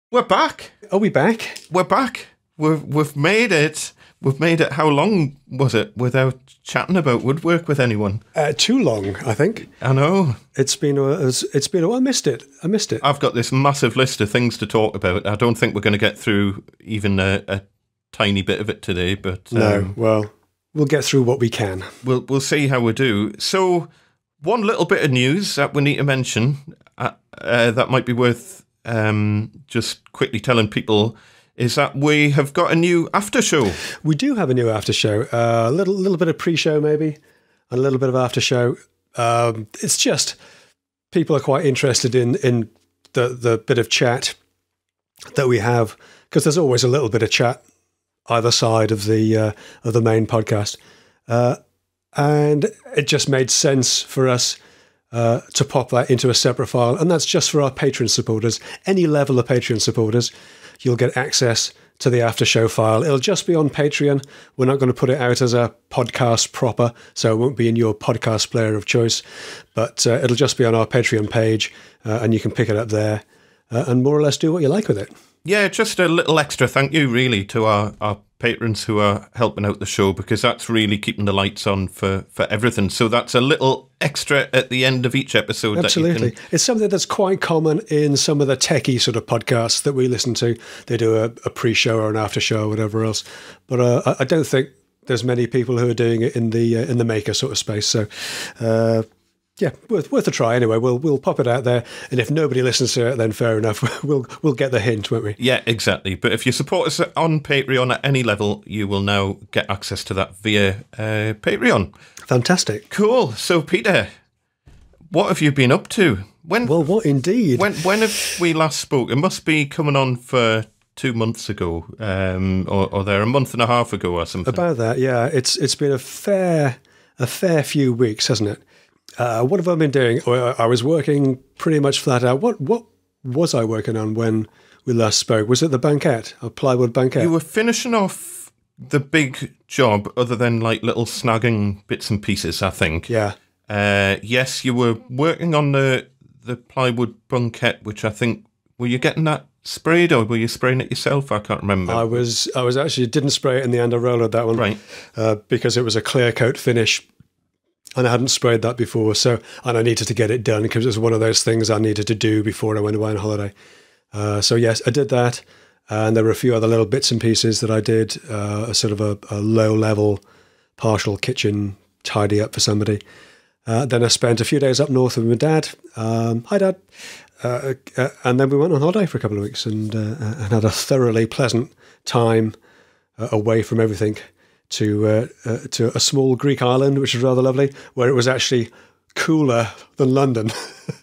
We're back. Are we back? We're back. We've made it. We've made it. How long was it without chatting about woodwork with anyone? Too long, I think. I know. It's been a while. I missed it. I've got this massive list of things to talk about. I don't think we're going to get through even a tiny bit of it today, but no. Well, we'll get through what we can. We'll see how we do. So, one little bit of news that we need to mention that might be worth just quickly telling people is that we have got a new after show. We do have a new after show. A little bit of pre-show maybe, and a little bit of after show. It's just people are quite interested in the bit of chat that we have, because there's always a little bit of chat either side of the main podcast, and it just made sense for us to pop that into a separate file, and that's just for our Patreon supporters. Any level of Patreon supporters, you'll get access to the after show file. It'll just be on Patreon. We're not going to put it out as a podcast proper, so it won't be in your podcast player of choice, but it'll just be on our Patreon page, and you can pick it up there and more or less do what you like with it. Yeah, just a little extra thank you, really, to our patrons who are helping out the show, because that's really keeping the lights on for everything. So that's a little extra at the end of each episode. Absolutely. It's something that's quite common in some of the techie sort of podcasts that we listen to. They do a pre-show or an after show or whatever else. But I don't think there's many people who are doing it in the maker sort of space. So yeah, worth a try anyway. We'll pop it out there, and if nobody listens to it, then fair enough. We'll get the hint, won't we? Yeah, exactly. But if you support us on Patreon at any level, you will now get access to that via Patreon. Fantastic. Cool. So, Peter, what have you been up to? Well, what indeed? When have we last spoke? It must be coming on for 2 months ago, or there a month and a half ago or something. About that, yeah. It's been a fair few weeks, hasn't it? What have I been doing? I was working pretty much flat out. What was I working on when we last spoke? Was it the banquette, a plywood banquette? You were finishing off the big job, other than like little snagging bits and pieces, I think. Yeah. Yes, you were working on the plywood banquette, which I think, were you getting that sprayed, or were you spraying it yourself? I can't remember. I was actually didn't spray it in the end. I rolled that one, right? Because it was a clear coat finish. And I hadn't sprayed that before, and I needed to get it done because it was one of those things I needed to do before I went away on holiday. So yes, I did that, and there were a few other little bits and pieces that I did, a sort of a low-level partial kitchen tidy up for somebody. Then I spent a few days up north with my dad. Hi, Dad. And then we went on holiday for a couple of weeks and had a thoroughly pleasant time away from everything. To a small Greek island, which was rather lovely, where it was actually cooler than London.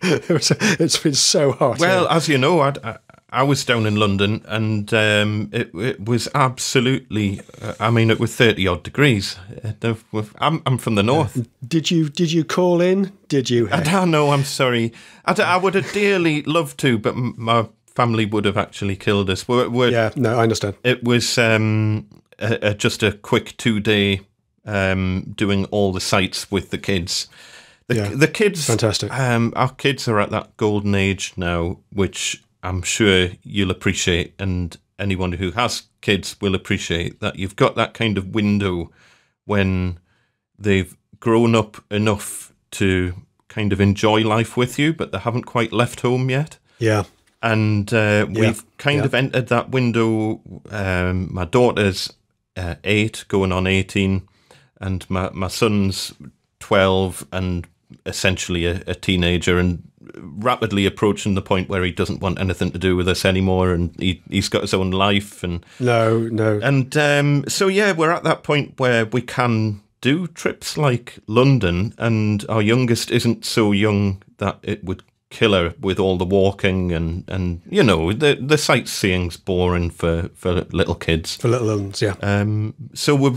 It's been so hot. Well, as you know, I was down in London, and it was absolutely. I mean, it was 30 odd degrees. I'm from the north. Did you call in? Did you? I don't know. I'm sorry. I would have dearly loved to, but my family would have actually killed us. Yeah, no, I understand. It was. Just a quick 2-day doing all the sites with the kids. The kids, fantastic. Our kids are at that golden age now, which I'm sure you'll appreciate, and anyone who has kids will appreciate, that you've got that kind of window when they've grown up enough to kind of enjoy life with you, but they haven't quite left home yet. Yeah. And we've kind of entered that window. My daughter's 8, going on 18, and my son's 12 and essentially a teenager, and rapidly approaching the point where he doesn't want anything to do with us anymore, and he's got his own life. And no. And so, yeah, we're at that point where we can do trips like London, and our youngest isn't so young that it would kill her with all the walking, and you know, the sightseeing's boring for little kids, for little ones. Yeah. So we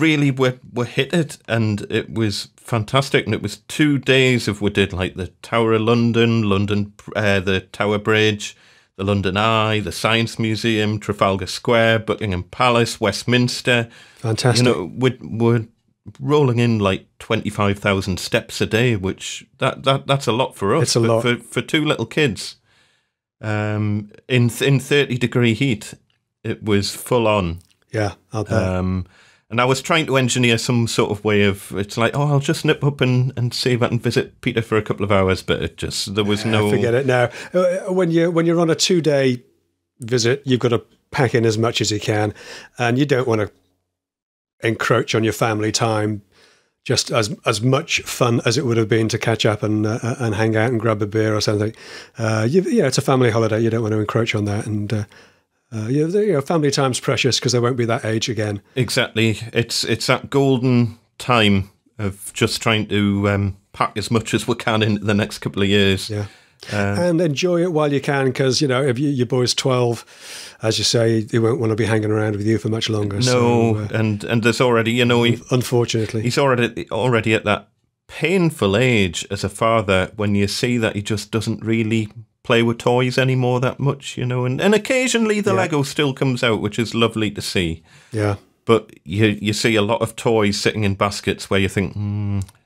hit it, and it was fantastic. And it was 2 days of, we did like the Tower of London, the Tower Bridge, the London Eye, the Science Museum, Trafalgar Square, Buckingham Palace, Westminster. Fantastic. You know, we're rolling in like 25,000 steps a day, which that's a lot for us. It's a lot for 2 little kids. in 30-degree heat. It was full on. Yeah, I'll bet. And I was trying to engineer some sort of way of, it's like, oh, I'll just nip up and see if I can visit Peter for a couple of hours, but it just, there was no... Forget it now. When you're on a 2-day visit, you've got to pack in as much as you can, and you don't want to encroach on your family time. Just as much fun as it would have been to catch up and hang out and grab a beer or something. It's a family holiday. You don't want to encroach on that, and family time's precious because there won't be that age again. Exactly. It's that golden time of just trying to pack as much as we can into the next couple of years. Yeah. And enjoy it while you can, because if your boy's 12, as you say, he won't want to be hanging around with you for much longer. No, and there's already, unfortunately, he's already at that painful age as a father when you see that he just doesn't really play with toys anymore that much, and occasionally the Lego still comes out, which is lovely to see. Yeah. But you see a lot of toys sitting in baskets where you think,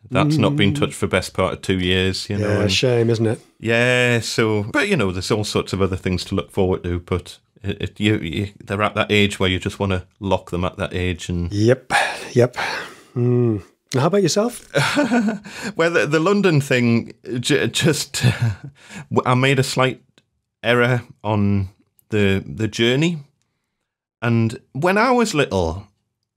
that's not been touched for the best part of 2 years. Yeah, shame, isn't it? Yeah, so... But, there's all sorts of other things to look forward to, but they're at that age where you just want to lock them at that age. And Yep. How about yourself? Well, the London thing, just... I made a slight error on the journey. And when I was little,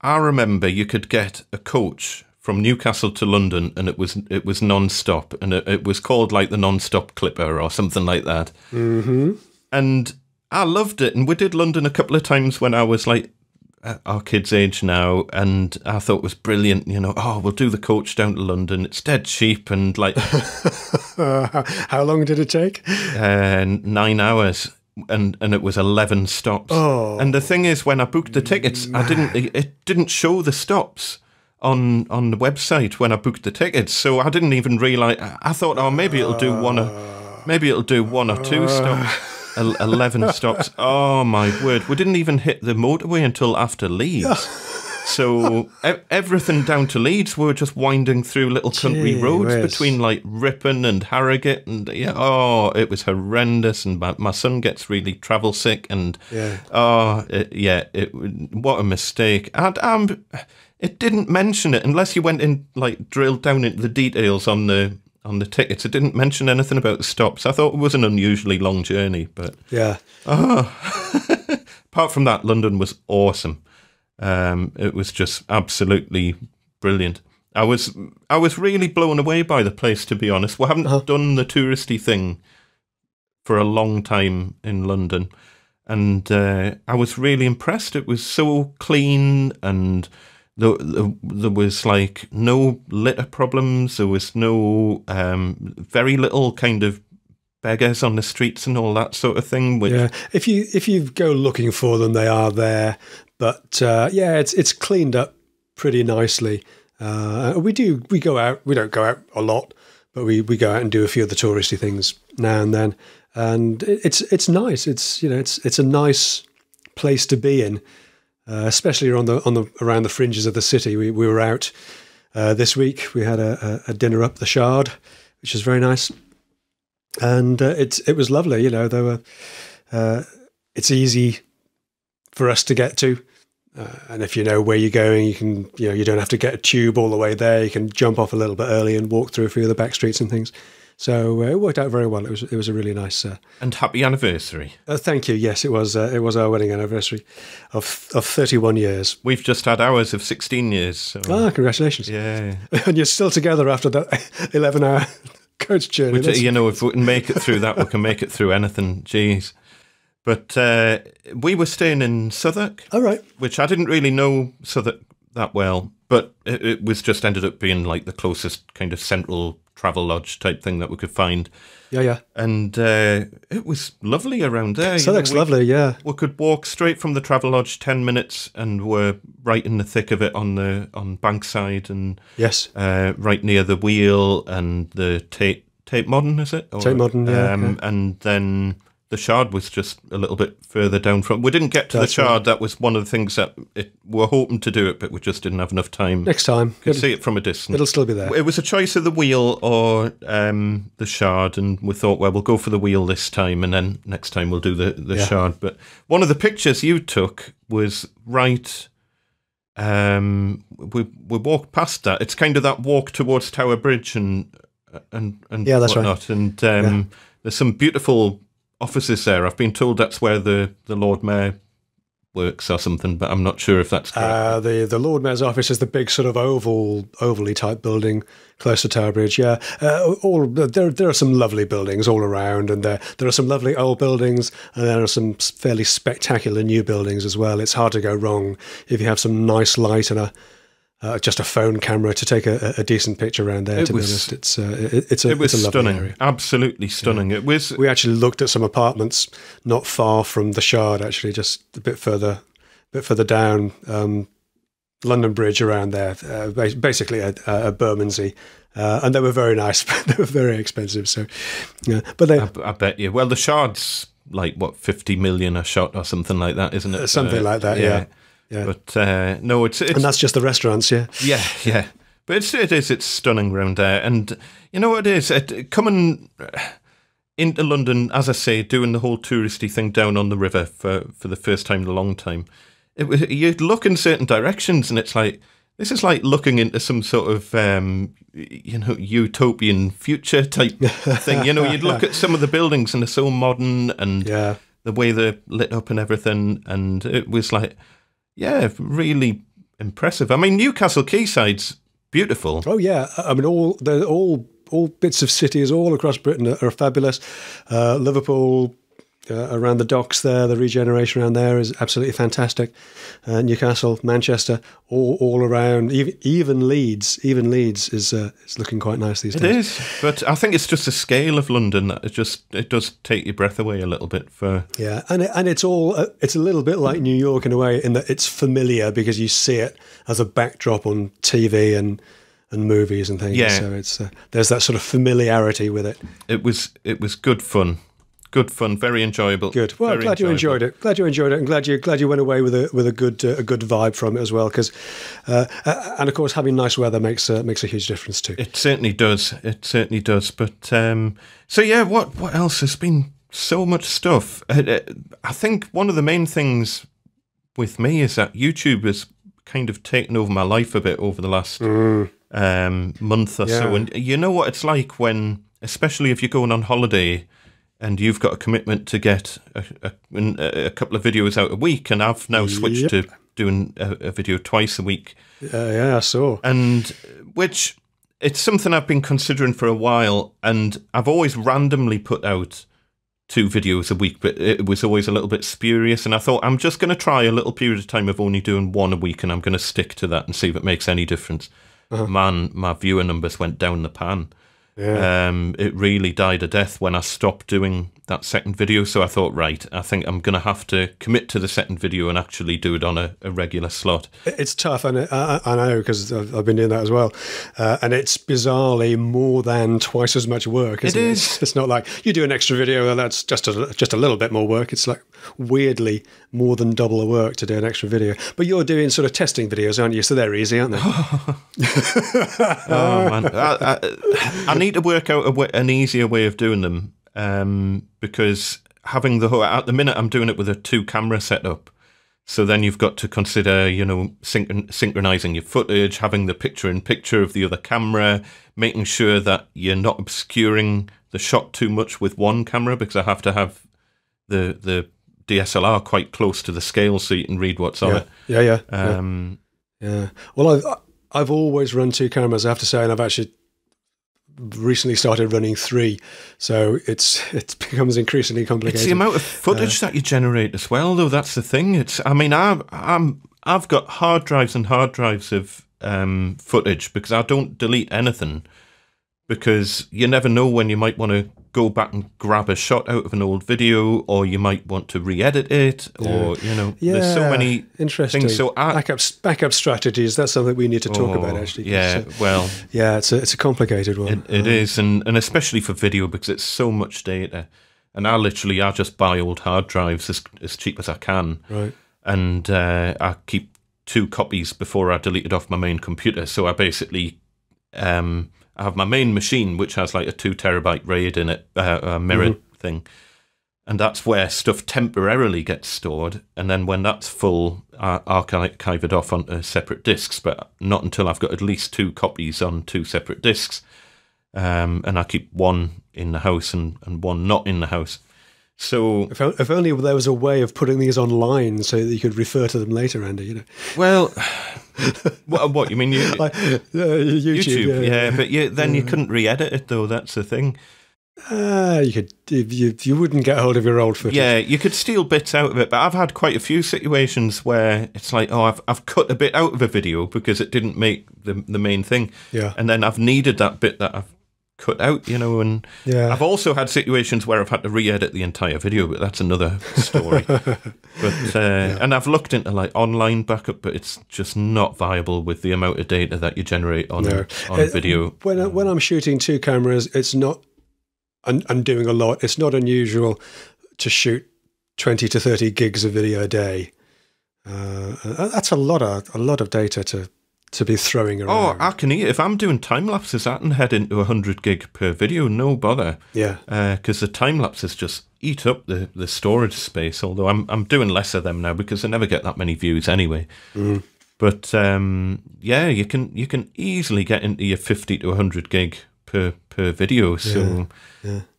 I remember you could get a coach from Newcastle to London, and it was non-stop, and it was called like the non-stop Clipper or something like that. Mm-hmm. And I loved it, and we did London a couple of times when I was like our kids' age now, and I thought it was brilliant. We'll do the coach down to London. It's dead cheap, and like how long did it take? 9 hours. And it was 11 stops. Oh. And the thing is, when I booked the tickets, it didn't show the stops on the website when I booked the tickets, so I didn't even realise. I thought, maybe it'll do one or two stops. 11 stops. Oh my word! We didn't even hit the motorway until after Leeds. So everything down to Leeds, we were just winding through little country roads between like Ripon and Harrogate, and it was horrendous. And my son gets really travel sick, and what a mistake. And it didn't mention it unless you went in, like drilled down into the details on the tickets. It didn't mention anything about the stops. I thought it was an unusually long journey, but apart from that, London was awesome. It was just absolutely brilliant. I was really blown away by the place, to be honest. We haven't done the touristy thing for a long time in London, and I was really impressed. It was so clean, and there was like no litter problems. There was no very little kind of beggars on the streets and all that sort of thing. If you go looking for them, they are there. But it's cleaned up pretty nicely. We go out. We don't go out a lot, but we go out and do a few of the touristy things now and then. And it's nice. It's a nice place to be in, especially around the fringes of the city. We were out this week. We had a dinner up the Shard, which is very nice, and it was lovely. It's easy for us to get to, and if you know where you're going, you don't have to get a tube all the way there. You can jump off a little bit early and walk through a few of the back streets and things. So it worked out very well. It was a really nice and happy anniversary. Thank you. Yes, it was our wedding anniversary of 31 years. We've just had ours of 16 years. So. Congratulations! Yeah, and you're still together after that 11-hour coach journey. If we can make it through that, we can make it through anything. Jeez. But we were staying in Southwark. All right. Which I didn't really know Southwark that well, but it was just ended up being like the closest kind of central travel lodge type thing that we could find. Yeah. And it was lovely around there. Southwark's lovely, yeah. We could walk straight from the travel lodge 10 minutes, and we're right in the thick of it on Bankside, and yes, right near the Wheel and the Tate Modern, is it? Tate Modern, yeah. And then the shard was just a little bit further down from. We didn't get to the shard. Right. That was one of the things that we're hoping to do it, but we just didn't have enough time. Next time, you could see it from a distance. It'll still be there. It was a choice of the wheel or the shard, and we thought, well, we'll go for the wheel this time, and then next time we'll do the shard. But one of the pictures you took was right. We walked past that. It's kind of that walk towards Tower Bridge and yeah, that's whatnot. Right. And there's some beautiful offices there. I've been told that's where the Lord Mayor works or something, but I'm not sure if that's correct. The Lord Mayor's office is the big sort of ovally type building close to Tower Bridge. Yeah, there are some lovely buildings all around, and there are some lovely old buildings, and there are some fairly spectacular new buildings as well. It's hard to go wrong if you have some nice light and just a phone camera to take a decent picture around there. To be honest, it's a lovely stunning, area. Absolutely stunning. Yeah. It was. We actually looked at some apartments not far from the Shard, actually, just a bit further down, London Bridge around there, basically a Bermondsey, and they were very nice, but they were very expensive. So, yeah, but I bet you. Well, the Shard's like what 50 million a shot or something like that, isn't it? Something like that, yeah. Yeah. But no, it's and that's just the restaurants, yeah. Yeah. But it's stunning round there, and you know what it is. Coming into London, as I say, doing the whole touristy thing down on the river for the first time in a long time. You'd look in certain directions, and it's like this is like looking into some sort of utopian future type thing. You'd look at some of the buildings, and they're so modern, and the way they're lit up and everything, and it was like. Yeah, really impressive. I mean, Newcastle Quayside's beautiful. Oh yeah, I mean, all bits of cities all across Britain are fabulous. Liverpool, around the docks there, the regeneration around there is absolutely fantastic. Newcastle, Manchester, all around. Even Leeds is looking quite nice these days. It is, but I think it's just the scale of London that it does take your breath away a little bit. And it's a little bit like New York in a way, in that it's familiar because you see it as a backdrop on TV and movies and things. Yeah. So it's there's that sort of familiarity with it. It was good fun. Good fun, very enjoyable. Good. Well, glad you enjoyed it. Glad you enjoyed it, and glad you went away with a good vibe from it as well. Because, and of course, having nice weather makes a huge difference too. It certainly does. But so yeah, what else? There's been so much stuff. I think one of the main things with me is that YouTube has kind of taken over my life a bit over the last month or so. And you know what it's like when, especially if you're going on holiday. And you've got a commitment to get a couple of videos out a week, and I've now switched to doing a video twice a week. Yeah, I saw. And which it's something I've been considering for a while, and I've always randomly put out 2 videos a week, but it was always a little bit spurious. And I thought I'm just going to try a little period of time of only doing 1 a week, and I'm going to stick to that and see if it makes any difference. Man, my viewer numbers went down the pan. Yeah. It really died a death when I stopped doing that second video. So I thought, right, I think I'm going to have to commit to the second video and actually do it on a regular slot. It's tough, and I know because I've been doing that as well. And it's bizarrely more than twice as much work. Isn't it is. It's not like you do an extra video and that's just a little bit more work. It's like weirdly more than double the work to do an extra video. But you're doing sort of testing videos, aren't you? So they're easy, aren't they? Oh man, I need to work out an easier way of doing them. Because having at the minute I'm doing it with a 2-camera setup, so then you've got to consider, synchronizing your footage, having the picture-in-picture of the other camera, making sure that you're not obscuring the shot too much with one camera, because I have to have the DSLR quite close to the scale so you can read what's on it. Yeah. Well, I've always run 2 cameras, I have to say, and I've actually recently started running 3, so it becomes increasingly complicated. It's the amount of footage that you generate as well, though. That's the thing. I've got hard drives and hard drives of footage, because I don't delete anything, because you never know when you might want to go back and grab a shot out of an old video, or you might want to re-edit it, or there's so many things. So backup strategies. That's something we need to talk about, actually. It's a complicated one. It is, and especially for video, because it's so much data. and I just buy old hard drives as cheap as I can, right? And I keep 2 copies before I delete it off my main computer. So I basically I have my main machine, which has like a 2 terabyte RAID in it, a mirrored thing. And that's where stuff temporarily gets stored. And then when that's full, I archive it off onto separate disks, but not until I've got at least 2 copies on 2 separate disks. And I keep 1 in the house and 1 not in the house. So if only there was a way of putting these online so that you could refer to them later, Andy, you know. Well, what you mean? YouTube, yeah. But then you couldn't re-edit it, though. That's the thing. You could. You wouldn't get hold of your old footage. Yeah, you could steal bits out of it, but I've had quite a few situations where it's like, oh, I've cut a bit out of a video because it didn't make the main thing. Yeah. And then I've needed that bit that I've cut out, you know, and I've also had situations where I've had to re-edit the entire video, but that's another story. But and I've looked into like online backup, but it's just not viable with the amount of data that you generate on video. When I'm shooting 2 cameras, it's not. And doing a lot. It's not unusual to shoot 20 to 30 gigs of video a day. That's a lot of data to be throwing around. Oh, I can eat. If I'm doing time lapses, I can head into 100 gig per video, no bother. Yeah, because the time lapses just eat up the storage space. Although I'm doing less of them now because I never get that many views anyway. But you can easily get into your 50 to 100 gig per video. So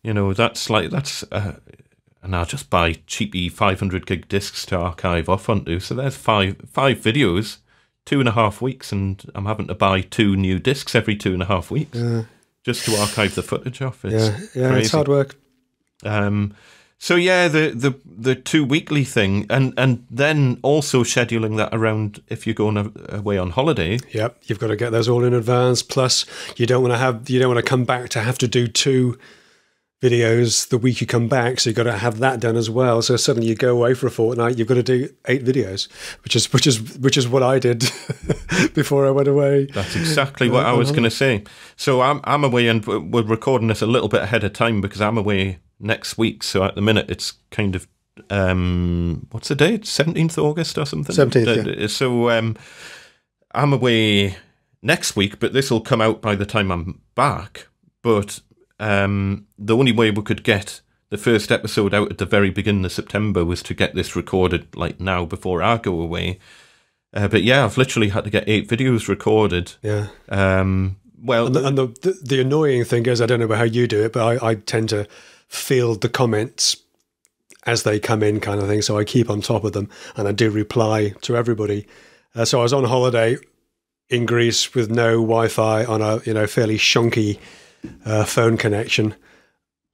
you know that's and I'll just buy cheapy 500 gig discs to archive off onto. So there's five videos, 2.5 weeks, and I'm having to buy 2 new discs every 2.5 weeks just to archive the footage off. It's crazy. It's hard work. So yeah, the 2 weekly thing, and then also scheduling that around if you're going away on holiday. Yep, you've got to get those all in advance. Plus, you don't want to come back to have to do 2 videos the week you come back, so you've got to have that done as well. So suddenly you go away for a fortnight, you've got to do 8 videos, which is what I did before I went away. That's exactly what I was going to say. So I'm away, and we're recording this a little bit ahead of time because I'm away next week. So at the minute it's kind of what's the date? 17th August or something. 17th. Yeah. So I'm away next week, but this will come out by the time I'm back. But the only way we could get the first episode out at the very beginning of September was to get this recorded like now before I go away. But yeah, I've literally had to get 8 videos recorded. Yeah. Well, and the annoying thing is, I don't know about how you do it, but I tend to field the comments as they come in, kind of thing. So I keep on top of them, and I do reply to everybody. So I was on holiday in Greece with no Wi-Fi on a fairly shonky phone connection,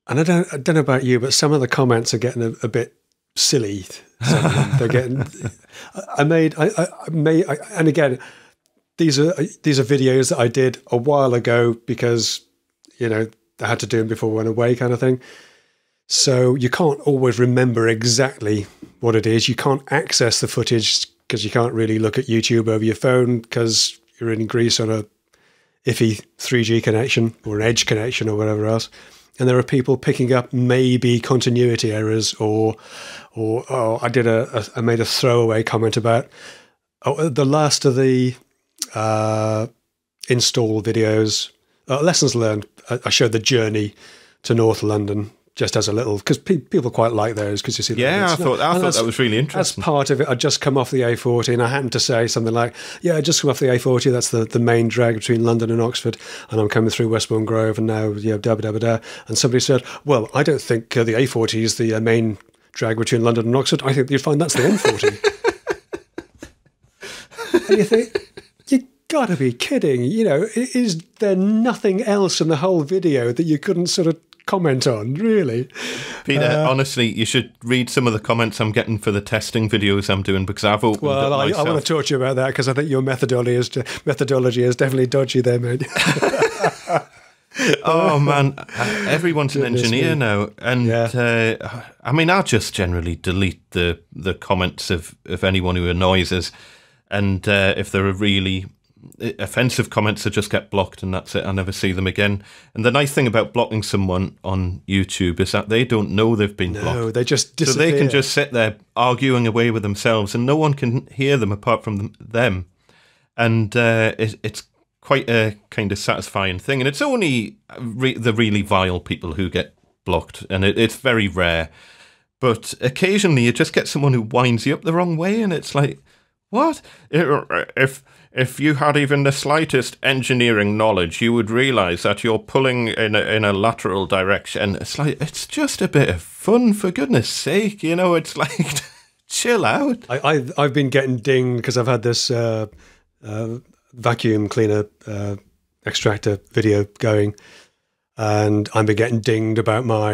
and I don't know about you, but some of the comments are getting a bit silly. They're getting. I made, and again, these are videos that I did a while ago because I had to do them before we went away, kind of thing. So you can't always remember exactly what it is. You can't access the footage because you can't really look at YouTube over your phone because you're in Greece on a iffy 3G connection or an edge connection or whatever else. And there are people picking up maybe continuity errors or I made a throwaway comment about the last of the install videos, lessons learned. I showed the journey to North London just as a little, because people quite like those, because you see. Yeah, I thought that was really interesting. As part of it, I'd just come off the A40, and I happened to say something like, "Yeah, I just come off the A40. That's the main drag between London and Oxford, and I'm coming through Westbourne Grove, and now da. And somebody said, "Well, I don't think the A40 is the main drag between London and Oxford. I think you'd find that's the M40." And you think, you got to be kidding! Is there nothing else in the whole video that you couldn't sort of comment on, really? Peter, honestly, you should read some of the comments I'm getting for the testing videos I'm doing, because I've opened up myself. I want to talk to you about that, because I think your methodology is definitely dodgy there, mate. Oh man, everyone's an engineer now, and I just generally delete the comments of anyone who annoys us, and if they're a really offensive comments that just get blocked and that's it. I never see them again. And the nice thing about blocking someone on YouTube is that they don't know they've been blocked. No, they just disappear. So they can just sit there arguing away with themselves and no one can hear them apart from them. And it's quite a kind of satisfying thing. And it's only the really vile people who get blocked. And it's very rare. But occasionally you just get someone who winds you up the wrong way and it's like, what? If you had even the slightest engineering knowledge, you would realise that you're pulling in a lateral direction. It's like, it's just a bit of fun, for goodness sake. You know, it's like, chill out. I've been getting dinged because I've had this vacuum cleaner extractor video going, and I've been getting dinged about my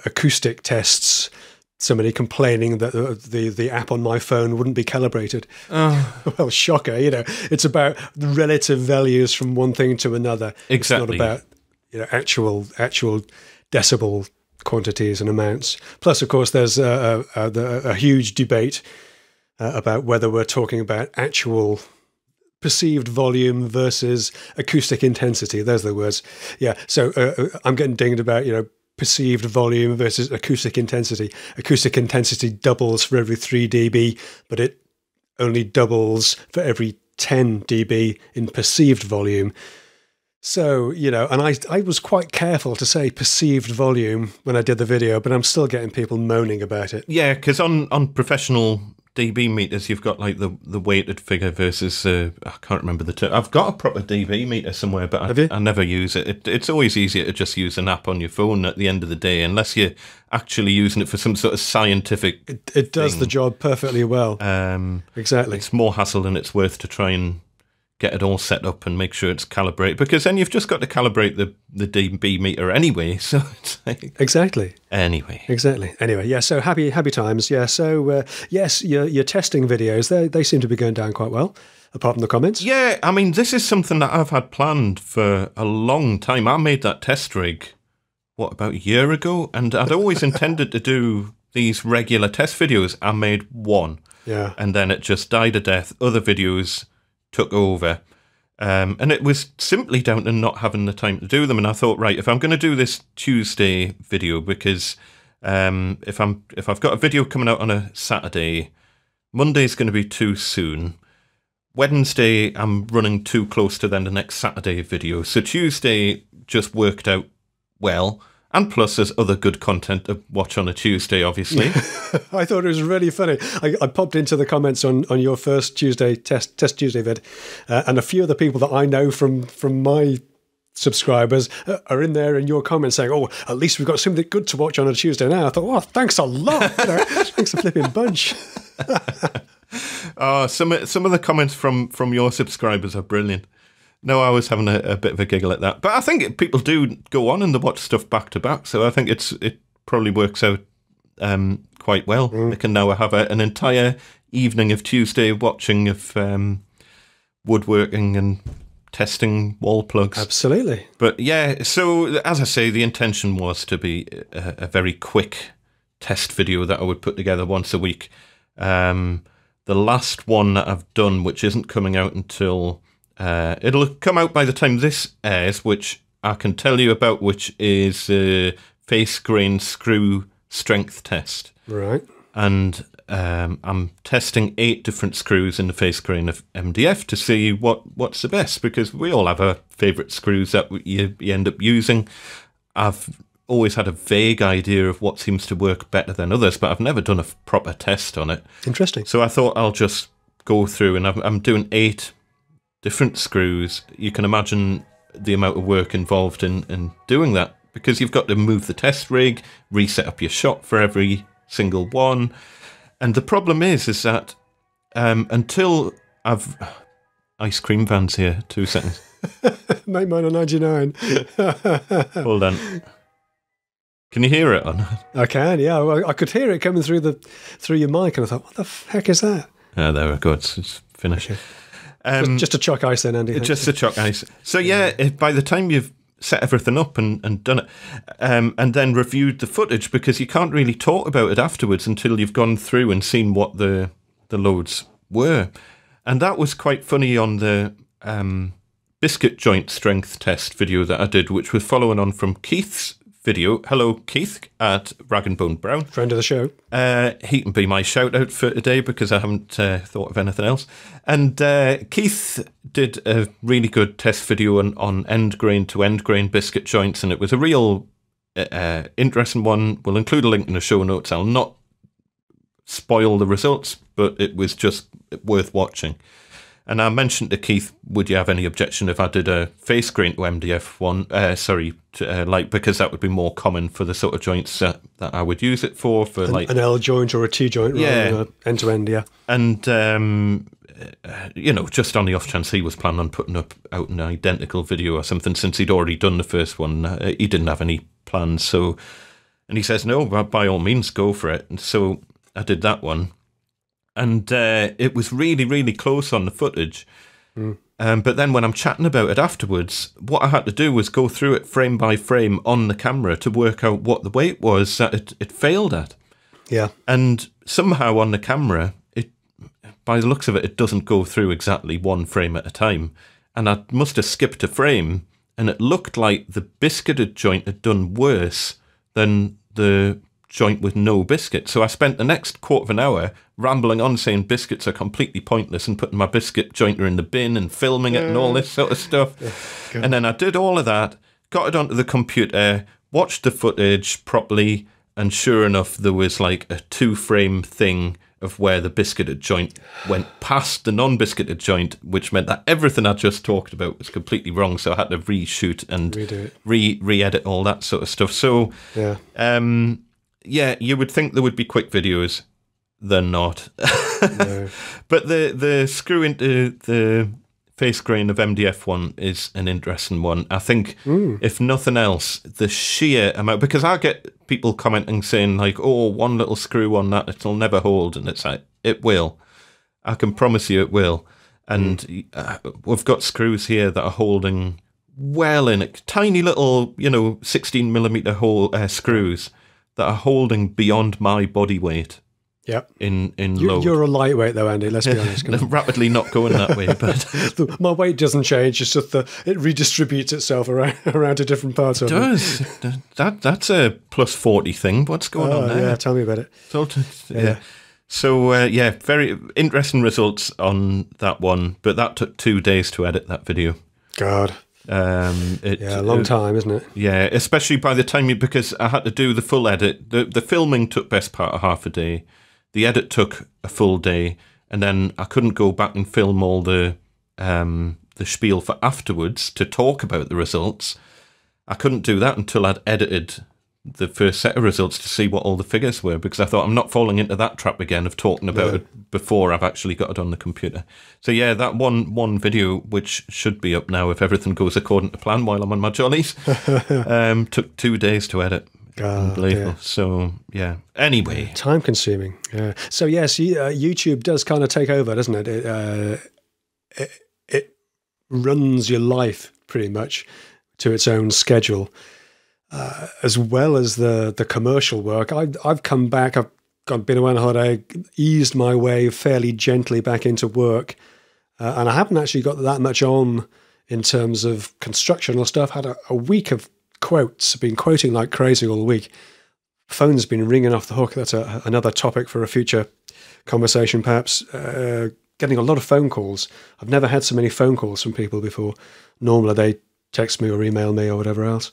acoustic tests. Somebody complaining that the app on my phone wouldn't be calibrated. Oh. Well, shocker, you know. It's about the relative values from one thing to another. Exactly. It's not about actual decibel quantities and amounts. Plus, of course, there's a huge debate about whether we're talking about actual perceived volume versus acoustic intensity. Those are the words. Yeah. So I'm getting dinged about perceived volume versus acoustic intensity. Acoustic intensity doubles for every 3 dB, but it only doubles for every 10 dB in perceived volume. So, and I was quite careful to say perceived volume when I did the video, but I'm still getting people moaning about it. Yeah, because on professional dB meters, you've got like the weighted figure versus, I can't remember the term. I've got a proper dB meter somewhere, but I never use it. It's always easier to just use an app on your phone at the end of the day, unless you're actually using it for some sort of scientific It does the job perfectly well. Exactly. It's more hassle than it's worth to try and get it all set up and make sure it's calibrated, because then you've just got to calibrate the dB meter anyway. So it's like, exactly. Anyway, yeah. So happy times. Yeah. So yes, your testing videos they seem to be going down quite well, apart from the comments. Yeah, I mean, this is something that I've had planned for a long time. I made that test rig about a year ago, and I'd always intended to do these regular test videos. I made one, and then it just died a death. Other videos took over, and it was simply down to not having the time to do them. And I thought, right, if I'm going to do this Tuesday video, because if I've got a video coming out on a Saturday, Monday's going to be too soon. Wednesday, I'm running too close to then the next Saturday video. So Tuesday just worked out well. And plus, there's other good content to watch on a Tuesday, obviously. I thought it was really funny. I popped into the comments on your first Tuesday test Tuesday vid, and a few of the people that I know from my subscribers are in there in your comments saying, "Oh, at least we've got something good to watch on a Tuesday now." I thought, "Oh, thanks a lot. Thanks a flipping bunch." Oh, some of the comments from your subscribers are brilliant. No, I was having a bit of a giggle at that. But I think people do go on and they watch stuff back to back, so I think it probably works out quite well. They can now have an entire evening of Tuesday watching of woodworking and testing wall plugs. Absolutely. But yeah, so as I say, the intention was to be a very quick test video that I would put together once a week. The last one that I've done, which isn't coming out until... it'll come out by the time this airs, which I can tell you about, which is a face grain screw strength test. Right. And I'm testing 8 different screws in the face grain of MDF to see what's the best, because we all have our favourite screws that you end up using. I've always had a vague idea of what seems to work better than others, but I've never done a proper test on it. Interesting. So I thought I'll just go through, and I'm doing 8 different screws. You can imagine the amount of work involved in doing that, because you've got to move the test rig, reset up your shop for every single one. And the problem is that until I've... Ice cream vans here, 2 seconds. Make mine on 99. Hold on. Can you hear it or not? I can, yeah. Well, I could hear it coming through your mic, and I thought, what the heck is that? There we go. It's finished. Okay. Just a chuck ice then, Andy. Just a chuck ice. So yeah, by the time you've set everything up and done it, and then reviewed the footage, because you can't really talk about it afterwards until you've gone through and seen what the loads were. And that was quite funny on the biscuit joint strength test video that I did, which was following on from Keith's video. Hello, Keith at Rag and Bone Brown. Friend of the show. He can be my shout out for today because I haven't thought of anything else. And Keith did a really good test video on end grain to end grain biscuit joints, and it was a real interesting one. We'll include a link in the show notes. I'll not spoil the results, but it was just worth watching. And I mentioned to Keith, would you have any objection if I did a face grain to MDF one? Because that would be more common for the sort of joints that I would use it for like an L joint or a T joint, rather than end to end, yeah. And just on the off chance he was planning on putting out an identical video or something, since he'd already done the first one, he didn't have any plans. So, and he says, no, by all means, go for it. And so I did that one. And it was really, really close on the footage. But then when I'm chatting about it afterwards, what I had to do was go through it frame by frame on the camera to work out what the weight was that it failed at. Yeah. And somehow on the camera, by the looks of it, it doesn't go through exactly one frame at a time. And I must have skipped a frame, and it looked like the biscuited joint had done worse than the joint with no biscuit. So I spent the next quarter of an hour rambling on saying biscuits are completely pointless and putting my biscuit jointer in the bin and filming it and all this sort of stuff. And then I did all of that, got it onto the computer, watched the footage properly, and sure enough, there was like a 2-frame thing of where the biscuited joint went past the non-biscuited joint, which meant that everything I just talked about was completely wrong. So I had to reshoot and re-edit all that sort of stuff. So, yeah, you would think there would be quick videos. They're not. No. But the screw into the face grain of MDF one is an interesting one. I think, if nothing else, the sheer amount, because I get people commenting saying like, oh, one little screw on that, it'll never hold. And it's like, it will. I can promise you it will. And we've got screws here that are holding well in it. Tiny little, 16mm hole screws that are holding beyond my body weight. Yep. In load. You're a lightwait though, Andy, let's be honest. Rapidly not going that way, but my weight doesn't change, it's just that it redistributes itself around to different parts of it. Does. That's a plus 40 thing. What's going on there? Yeah, tell me about it. So, very interesting results on that one, but that took 2 days to edit that video. God. A long time, isn't it? Yeah, especially by the time because I had to do the full edit. The filming took best part of half a day. The edit took a full day, and then I couldn't go back and film all the spiel for afterwards to talk about the results. I couldn't do that until I'd edited the first set of results to see what all the figures were, because I thought I'm not falling into that trap again of talking about it before I've actually got it on the computer. So yeah, that one video, which should be up now if everything goes according to plan while I'm on my jollies, took 2 days to edit. Unbelievable. Yeah. So yeah. Anyway, time consuming. Yeah. So yes, YouTube does kind of take over, doesn't it? It runs your life pretty much to its own schedule. As well as the commercial work. I've come back, I've been away on holiday, eased my way fairly gently back into work, and I haven't actually got that much on in terms of constructional stuff. Had a week of quotes, been quoting like crazy all week. Phone's been ringing off the hook. That's another topic for a future conversation, perhaps. Getting a lot of phone calls. I've never had so many phone calls from people before. Normally they text me or email me or whatever else.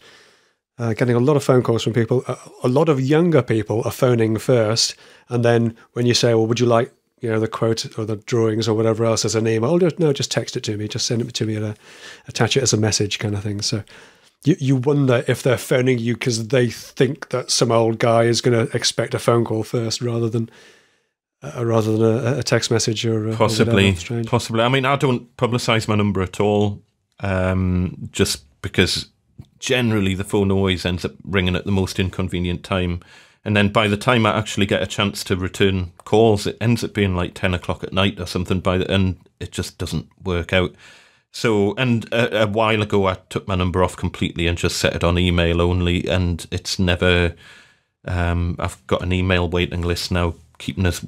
Getting a lot of phone calls from people. A lot of younger people are phoning first, and then when you say, well, would you like the quote or the drawings or whatever else as an email? No, just text it to me. Just send it to me and attach it as a message kind of thing. So you wonder if they're phoning you because they think that some old guy is going to expect a phone call first rather than a text message or possibly. I mean, I don't publicise my number at all, just because generally the phone always ends up ringing at the most inconvenient time, and then by the time I actually get a chance to return calls, it ends up being like 10 o'clock at night or something and it just doesn't work out. So, and a while ago I took my number off completely and just set it on email only, and it's never I've got an email waiting list now keeping us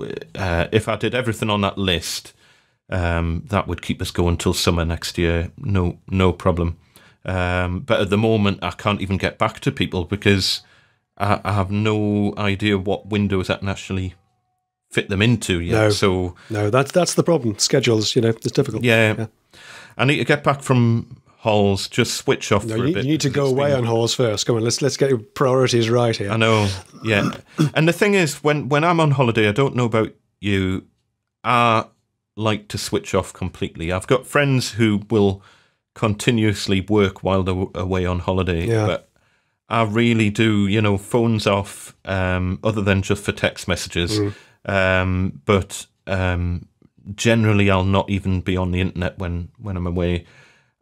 if I did everything on that list, that would keep us going till summer next year. No problem. But at the moment, I can't even get back to people because I have no idea what windows I can actually fit them into yet. No, that's the problem. Schedules, it's difficult. Yeah. I need to get back from halls, just switch off for a bit. You need to go away on halls first. Come on, let's get your priorities right here. I know, yeah. And the thing is, when I'm on holiday, I don't know about you, I like to switch off completely. I've got friends who will continuously work while they're away on holiday, but I really do, phones off, other than just for text messages. But generally, I'll not even be on the internet when I'm away.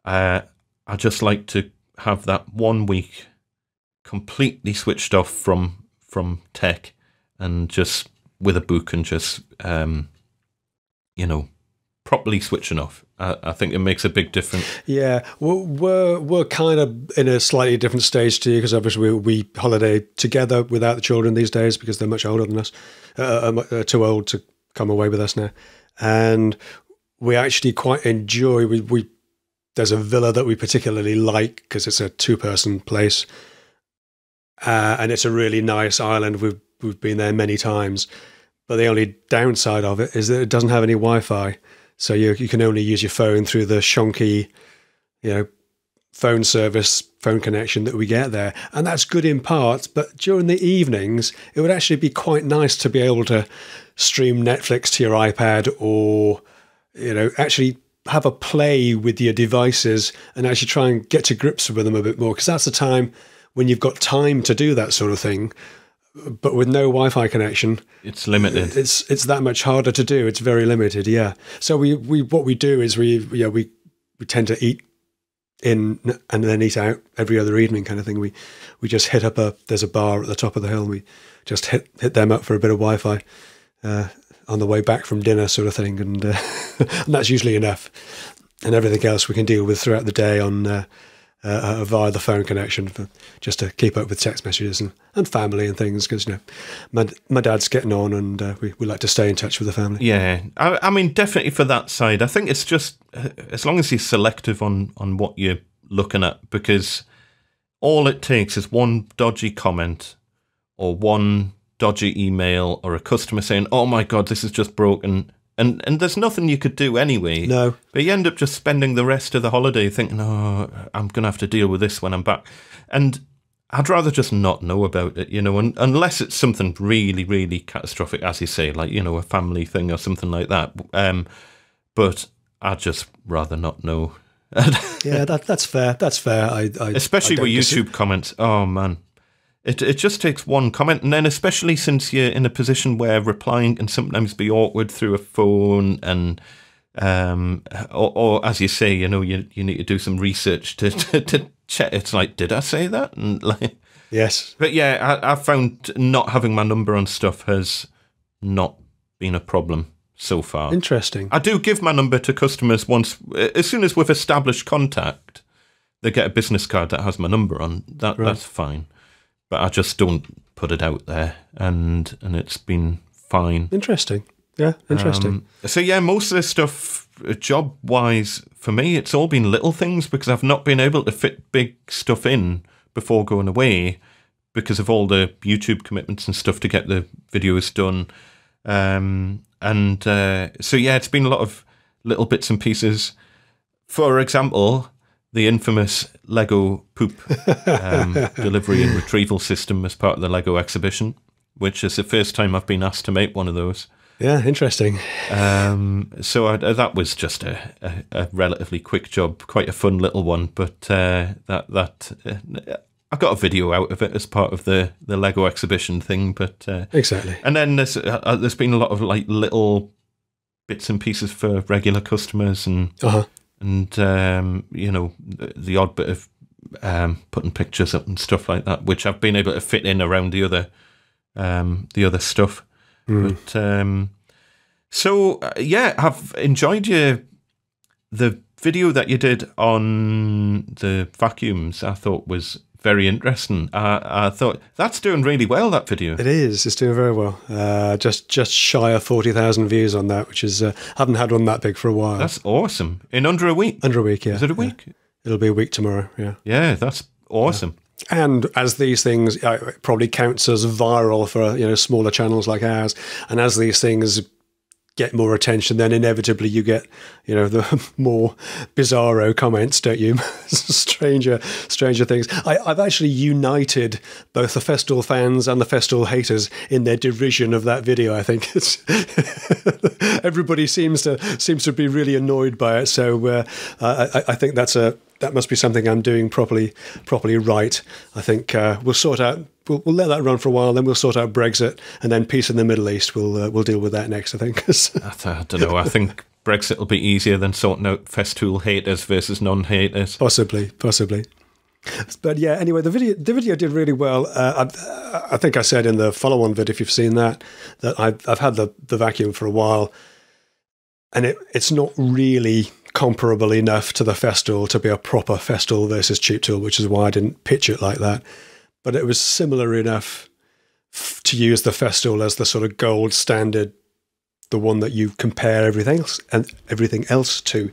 I just like to have that 1 week completely switched off from tech and just with a book and just properly switching off. I think it makes a big difference. Yeah, we're kind of in a slightly different stage to you because obviously we holiday together without the children these days because they're much older than us, too old to come away with us now, and we actually quite enjoy. There's a villa that we particularly like because it's a 2-person place, and it's a really nice island. We've been there many times, but the only downside of it is that it doesn't have any Wi-Fi. So you can only use your phone through the shonky, phone connection that we get there. And that's good in parts, but during the evenings, it would actually be quite nice to be able to stream Netflix to your iPad or, actually have a play with your devices and actually try and get to grips with them a bit more. Because that's the time when you've got time to do that sort of thing. But with no Wi-Fi connection, it's limited. It's that much harder to do. It's very limited. Yeah. So what we do is we tend to eat in and then eat out every other evening, kind of thing. We just hit up there's a bar at the top of the hill. And we just hit them up for a bit of Wi-Fi on the way back from dinner, sort of thing, and that's usually enough. And everything else we can deal with throughout the day on. Via the phone connection, just to keep up with text messages and family and things, because my dad's getting on, and we like to stay in touch with the family. Yeah, I mean, definitely for that side. I think it's just as long as you're selective on what you're looking at, because all it takes is one dodgy comment or one dodgy email or a customer saying, "Oh my God, this is just broken." And there's nothing you could do anyway. No. But you end up just spending the rest of the holiday thinking, oh, I'm going to have to deal with this when I'm back. And I'd rather just not know about it, unless it's something really, really catastrophic, as you say, like, a family thing or something like that. But I'd just rather not know. Yeah, that's fair. That's fair. Especially with YouTube comments. Oh, man. It just takes one comment, and then especially since you're in a position where replying can sometimes be awkward through a phone, and or as you say, you need to do some research to check. It's like, did I say that? And yes, but yeah, I found not having my number on stuff has not been a problem so far. Interesting. I do give my number to customers once, as soon as we've established contact, they get a business card that has my number on. That's fine. But I just don't put it out there, and it's been fine. Interesting. Yeah, interesting. So yeah, most of this stuff, job-wise, for me, it's all been little things because I've not been able to fit big stuff in before going away because of all the YouTube commitments and stuff to get the videos done. So yeah, it's been a lot of little bits and pieces. For example, the infamous Lego poop delivery and retrieval system as part of the Lego exhibition, which is the first time I've been asked to make one of those. Yeah, interesting. So that was just a relatively quick job, quite a fun little one. But I got a video out of it as part of the Lego exhibition thing. But exactly. And then there's been a lot of like little bits and pieces for regular customers and. And, the odd bit of putting pictures up and stuff like that, which I've been able to fit in around the other stuff. But I've enjoyed the video that you did on the vacuums. I thought was very interesting. I thought, that's doing really well, that video. It is. It's doing very well. Just shy of 40,000 views on that, which is, haven't had one that big for a while. That's awesome. In under a week? Under a week, yeah. Is it a week? Yeah. It'll be a week tomorrow, yeah. Yeah, that's awesome. Yeah. And as these things, it probably counts as viral for, smaller channels like ours. And as these things get more attention, then inevitably you get, the more bizarro comments, don't you? stranger things. I've actually united both the Festool fans and the Festool haters in their derision of that video. I think it's everybody seems to be really annoyed by it. So I think that must be something I'm doing properly right. I think we'll sort out. We'll let that run for a while, then we'll sort out Brexit, and then peace in the Middle East. We'll deal with that next, I think. I don't know. I think Brexit will be easier than sorting out Festool haters versus non-haters. Possibly. But yeah, anyway, the video did really well. I think I said in the follow-on vid, if you've seen that I've had the vacuum for a while, and it's not really comparable enough to the Festool to be a proper Festool versus cheap tool, which is why I didn't pitch it like that. But it was similar enough to use the Festool as the sort of gold standard, the one that you compare everything else to.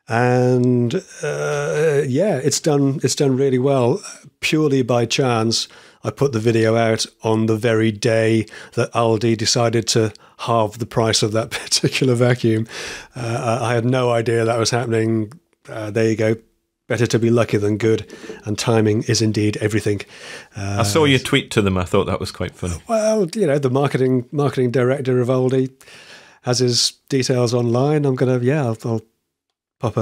And it's done really well. Purely by chance, I put the video out on the very day that Aldi decided to halve the price of that particular vacuum. I had no idea that was happening. There you go. Better to be lucky than good, and timing is indeed everything. I saw your tweet to them. I thought that was quite funny. Well, the marketing director of Aldi has his details online. I'm gonna, I'll pop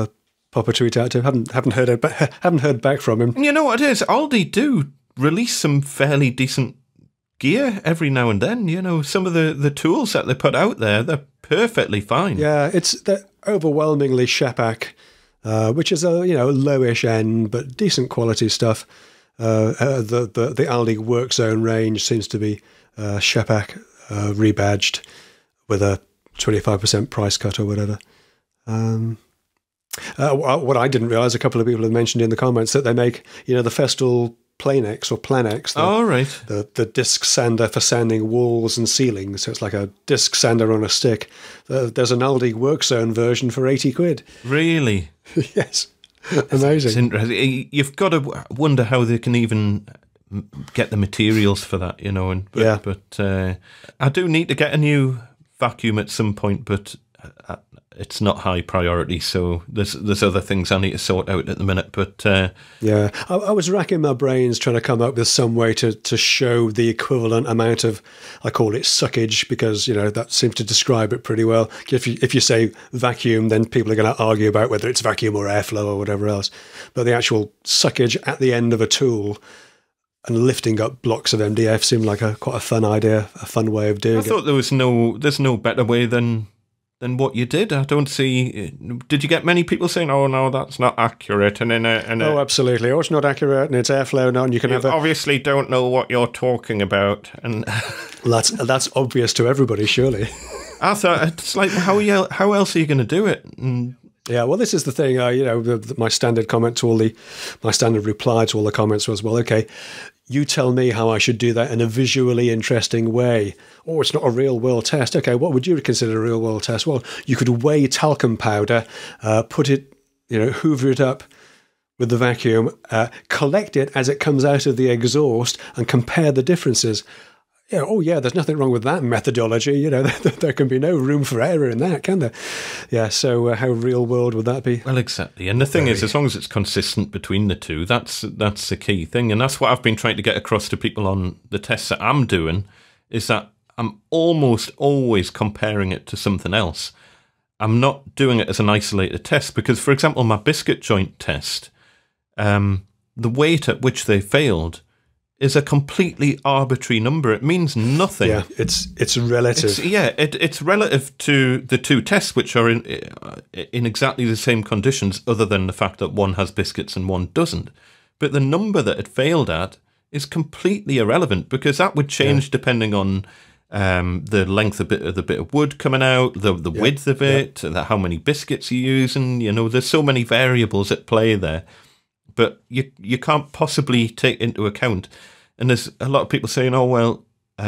a tweet out to him. Haven't heard back from him. And you know what it is? Aldi do release some fairly decent gear every now and then. Some of the tools that they put out there, they're perfectly fine. Yeah, they're overwhelmingly Shepak. Which is a lowish end but decent quality stuff. The Aldi Work Zone range seems to be Shepak rebadged with a 25% price cut or whatever. What I didn't realise, a couple of people have mentioned in the comments that they make the Festool Planex or Planex. Right. The disc sander for sanding walls and ceilings. So it's like a disc sander on a stick. There's an Aldi Work Zone version for 80 quid. Really? Yes. Amazing. It's interesting. You've got to wonder how they can even get the materials for that, But I do need to get a new vacuum at some point, but it's not high priority, so there's other things I need to sort out at the minute. But I was racking my brains trying to come up with some way to show the equivalent amount of, I call it suckage, because that seems to describe it pretty well. If you say vacuum, then people are going to argue about whether it's vacuum or airflow or whatever else. But the actual suckage at the end of a tool and lifting up blocks of MDF seemed like quite a fun idea, a fun way of doing it. I thought there's no better way than what you did. I don't see. Did you get many people saying, "Oh no, that's not accurate"? Oh, absolutely. Oh, it's not accurate, and it's airflow now, and you obviously don't know what you're talking about. And that's obvious to everybody, surely. I thought it's like, how else are you going to do it? Yeah, well, this is the thing. My standard comment to my standard reply to all the comments was, well, okay, you tell me how I should do that in a visually interesting way. Oh, it's not a real-world test. Okay, what would you consider a real-world test? Well, you could weigh talcum powder, put it, hoover it up with the vacuum, collect it as it comes out of the exhaust, and compare the differences. There's nothing wrong with that methodology. There can be no room for error in that, can there? Yeah, so how real world would that be? Well, exactly. And the thing is, as long as it's consistent between the two, that's the key thing. And that's what I've been trying to get across to people on the tests that I'm doing, is that I'm almost always comparing it to something else. I'm not doing it as an isolated test because, for example, my biscuit joint test, the weight at which they failed is a completely arbitrary number. It means nothing. Yeah, it's relative. It's relative to the two tests, which are in exactly the same conditions, other than the fact that one has biscuits and one doesn't. But the number that it failed at is completely irrelevant, because that would change depending on the length of the bit of wood coming out, the width of it, how many biscuits you're using. There's so many variables at play there. but you can't possibly take into account. And there's a lot of people saying, oh, well,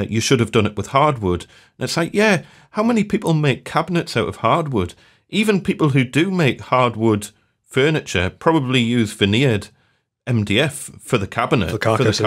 you should have done it with hardwood. And it's like, yeah, how many people make cabinets out of hardwood? Even people who do make hardwood furniture probably use veneered MDF for the cabinet, for the carcass.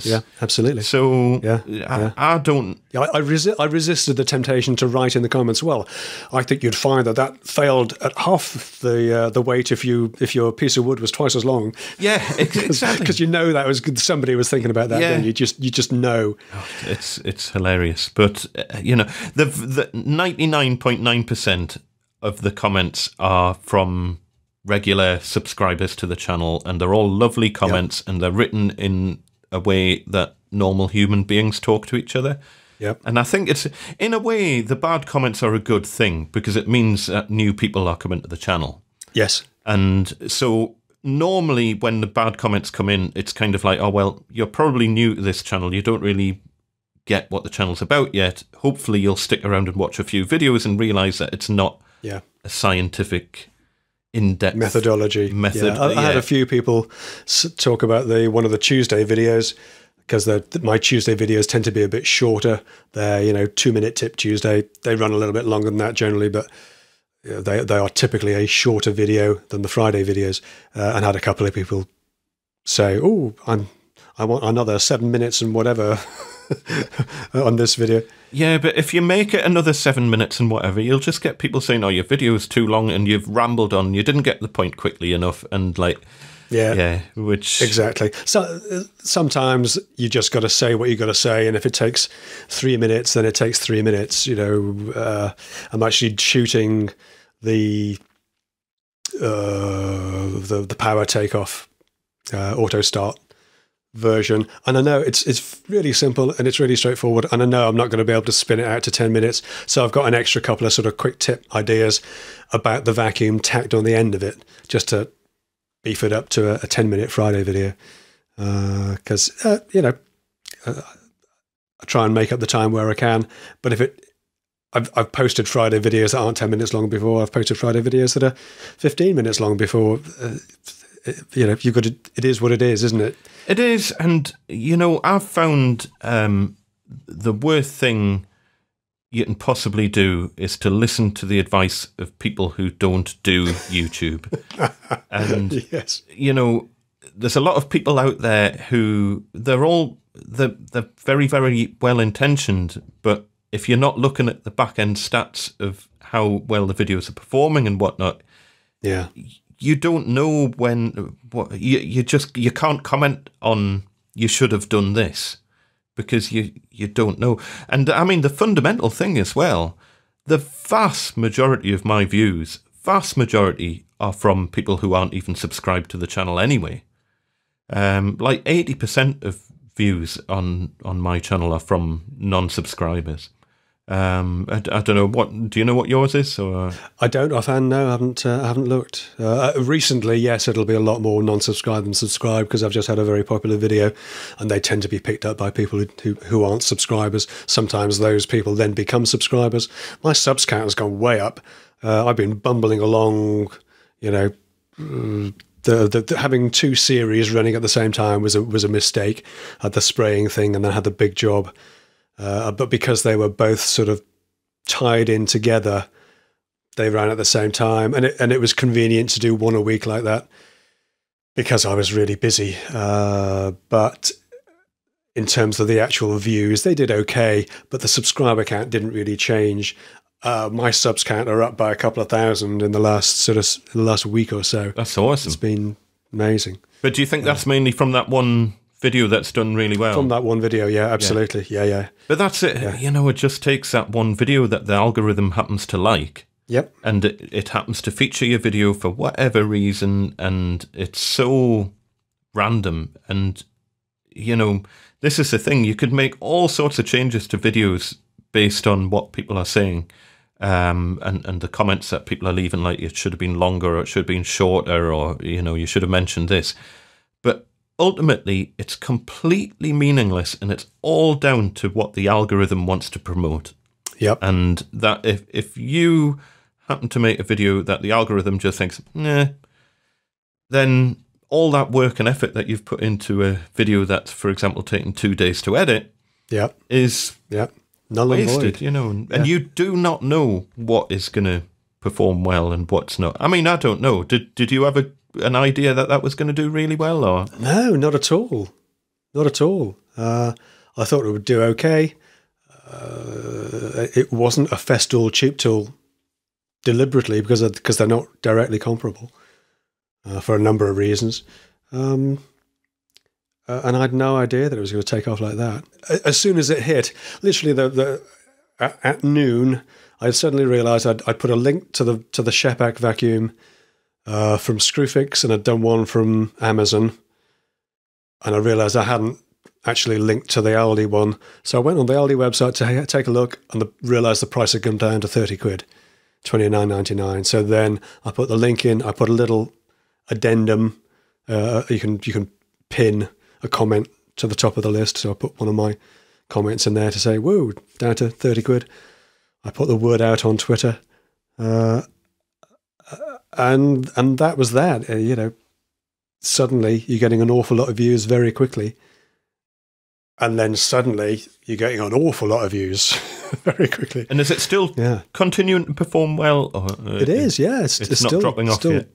Yeah, absolutely. So I don't... Yeah, I resisted the temptation to write in the comments, well, I think you'd find that failed at half the weight if your piece of wood was twice as long. Yeah, exactly. Because you know that was somebody was thinking about that. Yeah. Then you just know. Oh, it's hilarious. But, the 99.9% of the comments are from regular subscribers to the channel, and they're all lovely comments, and they're written in a way that normal human beings talk to each other. Yep. And I think it's, in a way, the bad comments are a good thing, because it means that new people are coming to the channel. Yes. And so normally when the bad comments come in, it's kind of like, oh, well, you're probably new to this channel. You don't really get what the channel's about yet. Hopefully you'll stick around and watch a few videos and realize that it's not a scientific in-depth methodology. I had a few people talk about one of the Tuesday videos, because my Tuesday videos tend to be a bit shorter. They're 2-minute tip Tuesday. They run a little bit longer than that generally, but they are typically a shorter video than the Friday videos. And had a couple of people say, "Oh, I want another 7 minutes and whatever." on this video. Yeah, but if you make it another 7 minutes and whatever, you'll just get people saying, oh, your video is too long and you've rambled on, you didn't get the point quickly enough, and which... Exactly. So sometimes you just got to say what you got to say, and if it takes 3 minutes, then it takes 3 minutes. I'm actually shooting the power takeoff auto start version, and I know it's really simple and it's really straightforward, and I know I'm not going to be able to spin it out to 10 minutes, so I've got an extra couple of sort of quick tip ideas about the vacuum tacked on the end of it, just to beef it up to a 10-minute Friday video, because I try and make up the time where I can, but I've posted Friday videos that aren't 10 minutes long before. I've posted Friday videos that are 15 minutes long before. You've got to, it is what it is, isn't it? It is, and I've found the worst thing you can possibly do is to listen to the advice of people who don't do YouTube. And yes, there's a lot of people out there who they're very, very well intentioned, but if you're not looking at the back end stats of how well the videos are performing and whatnot, you don't know you can't comment on you should have done this, because you don't know. And I mean, the fundamental thing as well, the vast majority of my views, are from people who aren't even subscribed to the channel anyway. Like 80% of views on my channel are from non-subscribers. I don't know, do you know what yours is? Or I don't offhand. No, I haven't looked. Recently, yes, it'll be a lot more non-subscribed than subscribed, because I've just had a very popular video, and they tend to be picked up by people who aren't subscribers. Sometimes those people then become subscribers. My subs count has gone way up. I've been bumbling along, having two series running at the same time was a mistake. I had the spraying thing, and then I had the big job. But because they were both sort of tied in together, they ran at the same time, and it was convenient to do one a week like that, because I was really busy. But in terms of the actual views, they did okay, but the subscriber count didn't really change. My subs count are up by a couple of thousand in the last week or so. That's awesome. It's been amazing. But do you think that's mainly from that one video that's done really well? From that one video, yeah, absolutely. Yeah. But that's it. Yeah. It just takes that one video that the algorithm happens to like. Yep. And it happens to feature your video for whatever reason, and it's so random. And, this is the thing. You could make all sorts of changes to videos based on what people are saying. And the comments that people are leaving, like it should have been longer, or it should have been shorter, or, you should have mentioned this. But ultimately, it's completely meaningless, and it's all down to what the algorithm wants to promote. Yep. And that if you happen to make a video that the algorithm just thinks, nah, then all that work and effort that you've put into a video that's, for example, taken 2 days to edit, is null and wasted, void. you know, and you do not know what is going to perform well and what's not. I mean, I don't know. Did you have an idea that was going to do really well, or no? Not at all. Not at all. I thought it would do okay. It wasn't a Festool cheap tool deliberately because they're not directly comparable for a number of reasons. And I had no idea that it was going to take off like that. As soon as it hit, literally at noon, I suddenly realised I'd put a link to the Shepak vacuum from Screwfix, and I'd done one from Amazon, and I realised I hadn't actually linked to the Aldi one. So I went on the Aldi website to take a look, and realised the price had come down to 30 quid, 29.99. So then I put the link in. I put a little addendum. You can pin a comment to the top of the list. So I put one of my comments in there to say, "Whoa, down to 30 quid." I put the word out on Twitter, and that was that. You know, suddenly you're getting an awful lot of views very quickly, and then suddenly you're getting an awful lot of views very quickly. And is it still continuing to perform well? Or, it is, yeah. It's not still dropping off yet.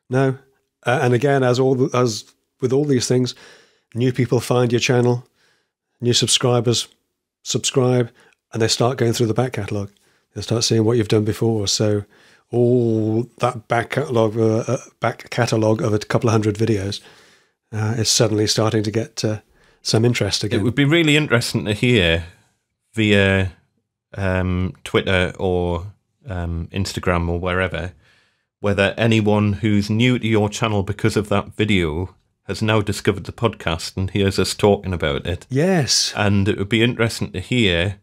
No, and again, as with all these things, new people find your channel, new subscribers subscribe, and they start going through the back catalogue. They start seeing what you've done before. So all that back catalogue of a couple of hundred videos is suddenly starting to get some interest again. It would be really interesting to hear via Twitter or Instagram or wherever, whether anyone who's new to your channel because of that video has now discovered the podcast and hears us talking about it. Yes. And it would be interesting to hear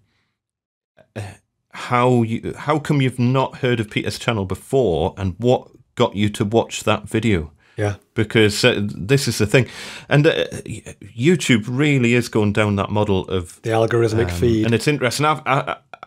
how come you've not heard of Peter's channel before, and what got you to watch that video. Yeah. Because this is the thing. And YouTube really is going down that model of the algorithmic feed. And it's interesting.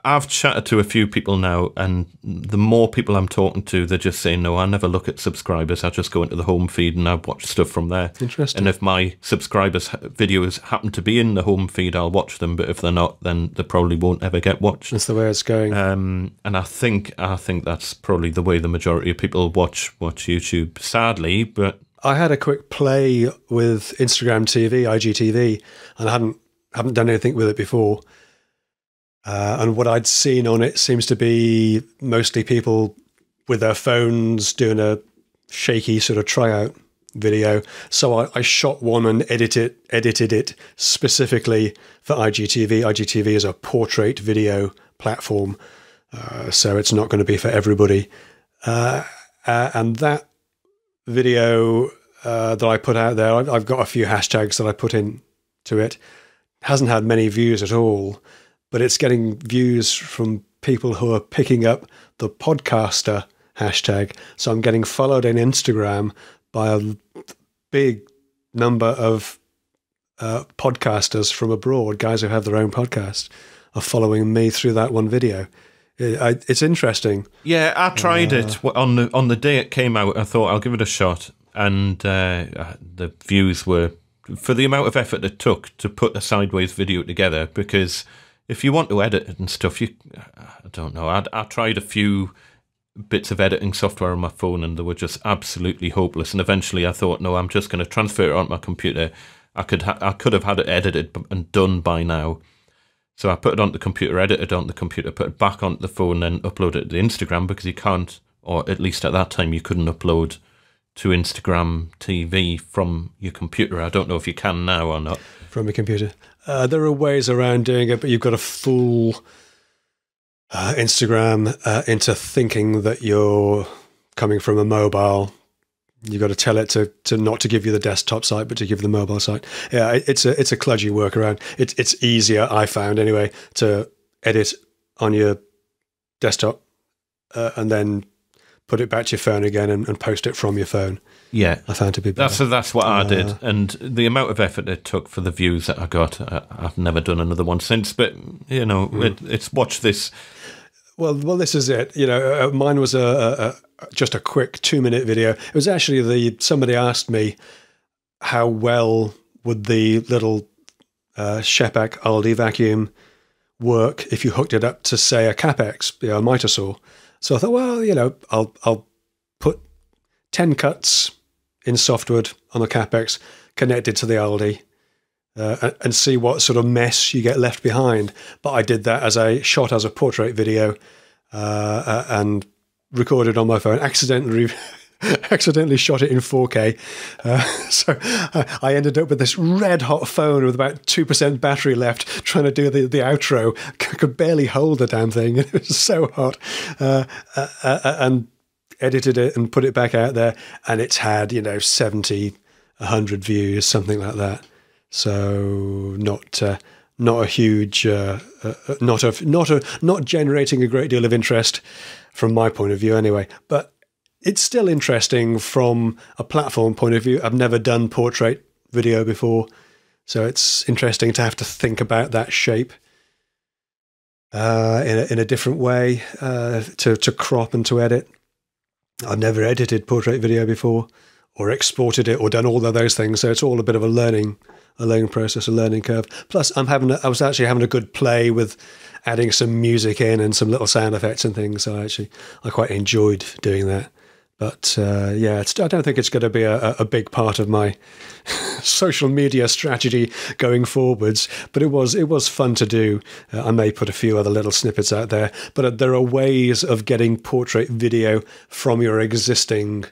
I've chatted to a few people now, and the more people I'm talking to, they're just saying, no, I never look at subscribers. I just go into the home feed and I watch stuff from there. Interesting. And if my subscribers' videos happen to be in the home feed, I'll watch them. But if they're not, then they probably won't ever get watched. That's the way it's going. And I think that's probably the way the majority of people watch YouTube, sadly. But I had a quick play with Instagram TV, IGTV, and I haven't done anything with it before. And what I'd seen on it seems to be mostly people with their phones doing a shaky sort of tryout video. So I shot one and edited it specifically for IGTV. IGTV is a portrait video platform, so it's not going to be for everybody. And that video that I put out there, I've got a few hashtags that I put into it. Hasn't had many views at all, but it's getting views from people who are picking up the podcaster hashtag. So I'm getting followed on Instagram by a big number of podcasters from abroad, guys who have their own podcast, are following me through that one video. It's interesting. Yeah, I tried it on the day it came out. I thought I'll give it a shot, and the views were, for the amount of effort it took to put a sideways video together, because if you want to edit it and stuff, I don't know. I tried a few bits of editing software on my phone, and they were just absolutely hopeless. And eventually I thought, no, I'm just going to transfer it onto my computer. I could have had it edited and done by now. So I put it onto the computer, edited it onto the computer, put it back onto the phone, then upload it to Instagram, because you can't, or at least at that time, you couldn't upload to Instagram TV from your computer. I don't know if you can now or not. From your computer. There are ways around doing it, but you've got to fool Instagram into thinking that you're coming from a mobile. You've got to tell it to not to give you the desktop site, but to give you the mobile site. Yeah, it's a kludgy workaround. It's easier, I found anyway, to edit on your desktop and then put it back to your phone again and post it from your phone. Yeah, I found to be better. That's what I did, and the amount of effort it took for the views that I got, I've never done another one since. But it's watch this. Well, this is it. You know, mine was a just a quick 2-minute video. It was actually somebody asked me how well would the little Shepak Aldi vacuum work if you hooked it up to, say, a Capex, a miter saw. So I thought, well, I'll put 10 cuts in softwood on the Capex connected to the Aldi and see what sort of mess you get left behind. But I did that as a portrait video and recorded on my phone, accidentally shot it in 4K. So I ended up with this red hot phone with about 2% battery left, trying to do the outro. I could barely hold the damn thing. It was so hot. And edited it and put it back out there. And it's had, 70, 100 views, something like that. So not a huge, not generating a great deal of interest from my point of view anyway. But it's still interesting from a platform point of view. I've never done portrait video before, so it's interesting to have to think about that shape in a different way, to crop and to edit. I've never edited portrait video before, or exported it, or done all of those things. So it's all a bit of a learning process, a learning curve. Plus, I was actually having a good play with adding some music in and some little sound effects and things. So I quite enjoyed doing that. But I don't think it's going to be a big part of my social media strategy going forwards. But it was fun to do. I may put a few other little snippets out there. But there are ways of getting portrait video from your existing.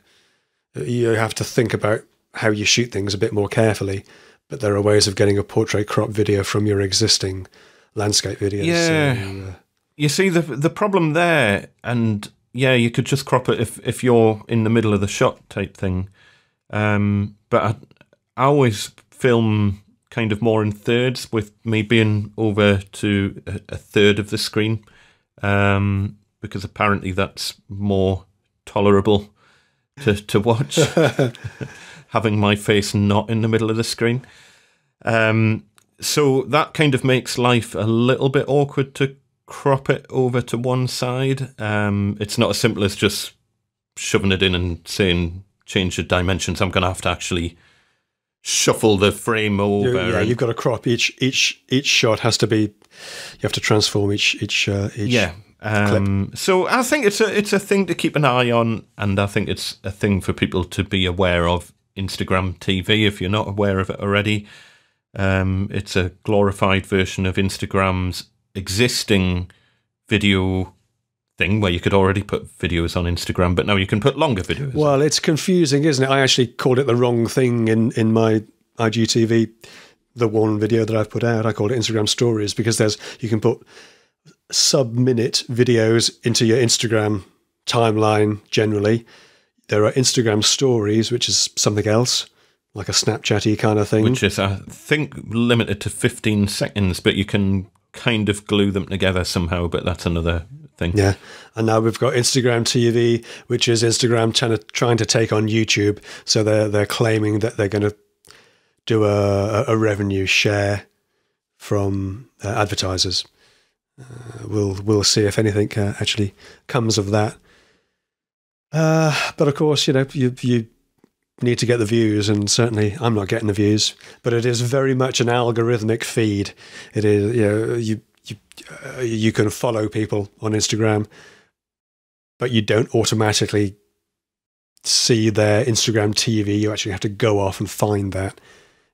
You have to think about how you shoot things a bit more carefully. But there are ways of getting a portrait crop video from your existing landscape videos. Yeah, so, you see the problem there, and. Yeah, you could just crop it if you're in the middle of the shot type thing. But I always film kind of more in thirds, with me being over to a third of the screen, because apparently that's more tolerable to watch, having my face not in the middle of the screen. So that kind of makes life a little bit awkward to crop it over to one side. It's not as simple as just shoving it in and saying change the dimensions. I'm going to have to actually shuffle the frame over. Yeah, you've got to crop each shot has to be. You have to transform each. Yeah. Clip. So I think it's a thing to keep an eye on, and I think it's a thing for people to be aware of. Instagram TV, if you're not aware of it already, it's a glorified version of Instagram's existing video thing where you could already put videos on Instagram, but now you can put longer videos. Well, it's confusing, isn't it? I actually called it the wrong thing in my IGTV, the one video that I've put out. I called it Instagram Stories because you can put sub-minute videos into your Instagram timeline generally. There are Instagram Stories, which is something else, like a Snapchat-y kind of thing. Which is, I think, limited to 15 seconds, but you can kind of glue them together somehow, but that's another thing. Yeah, and now we've got Instagram TV, which is Instagram trying to take on YouTube. So they're claiming that they're going to do a revenue share from advertisers. We'll see if anything actually comes of that. But of course, you need to get the views, and certainly I'm not getting the views. But it is very much an algorithmic feed. It is, you can follow people on Instagram, but you don't automatically see their Instagram TV. You actually have to go off and find that.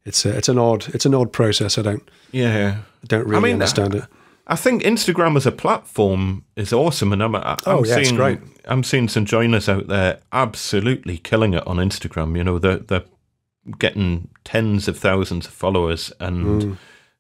It's an odd process. I don't really understand it. I think Instagram as a platform is awesome, and it's great. I'm seeing some joiners out there absolutely killing it on Instagram. They're getting tens of thousands of followers, and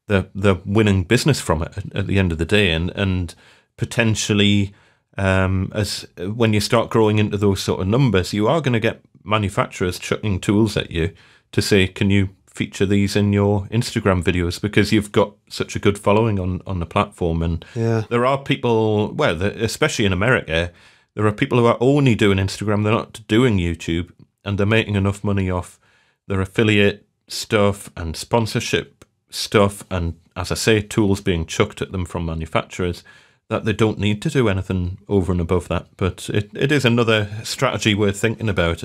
they're winning business from it at the end of the day, and potentially, as when you start growing into those sort of numbers, you are going to get manufacturers chucking tools at you to say, can you feature these in your Instagram videos, because you've got such a good following on the platform. And there are people, especially in America, there are people who are only doing Instagram, they're not doing YouTube, and they're making enough money off their affiliate stuff and sponsorship stuff, and as I say, tools being chucked at them from manufacturers, that they don't need to do anything over and above that. But it is another strategy worth thinking about.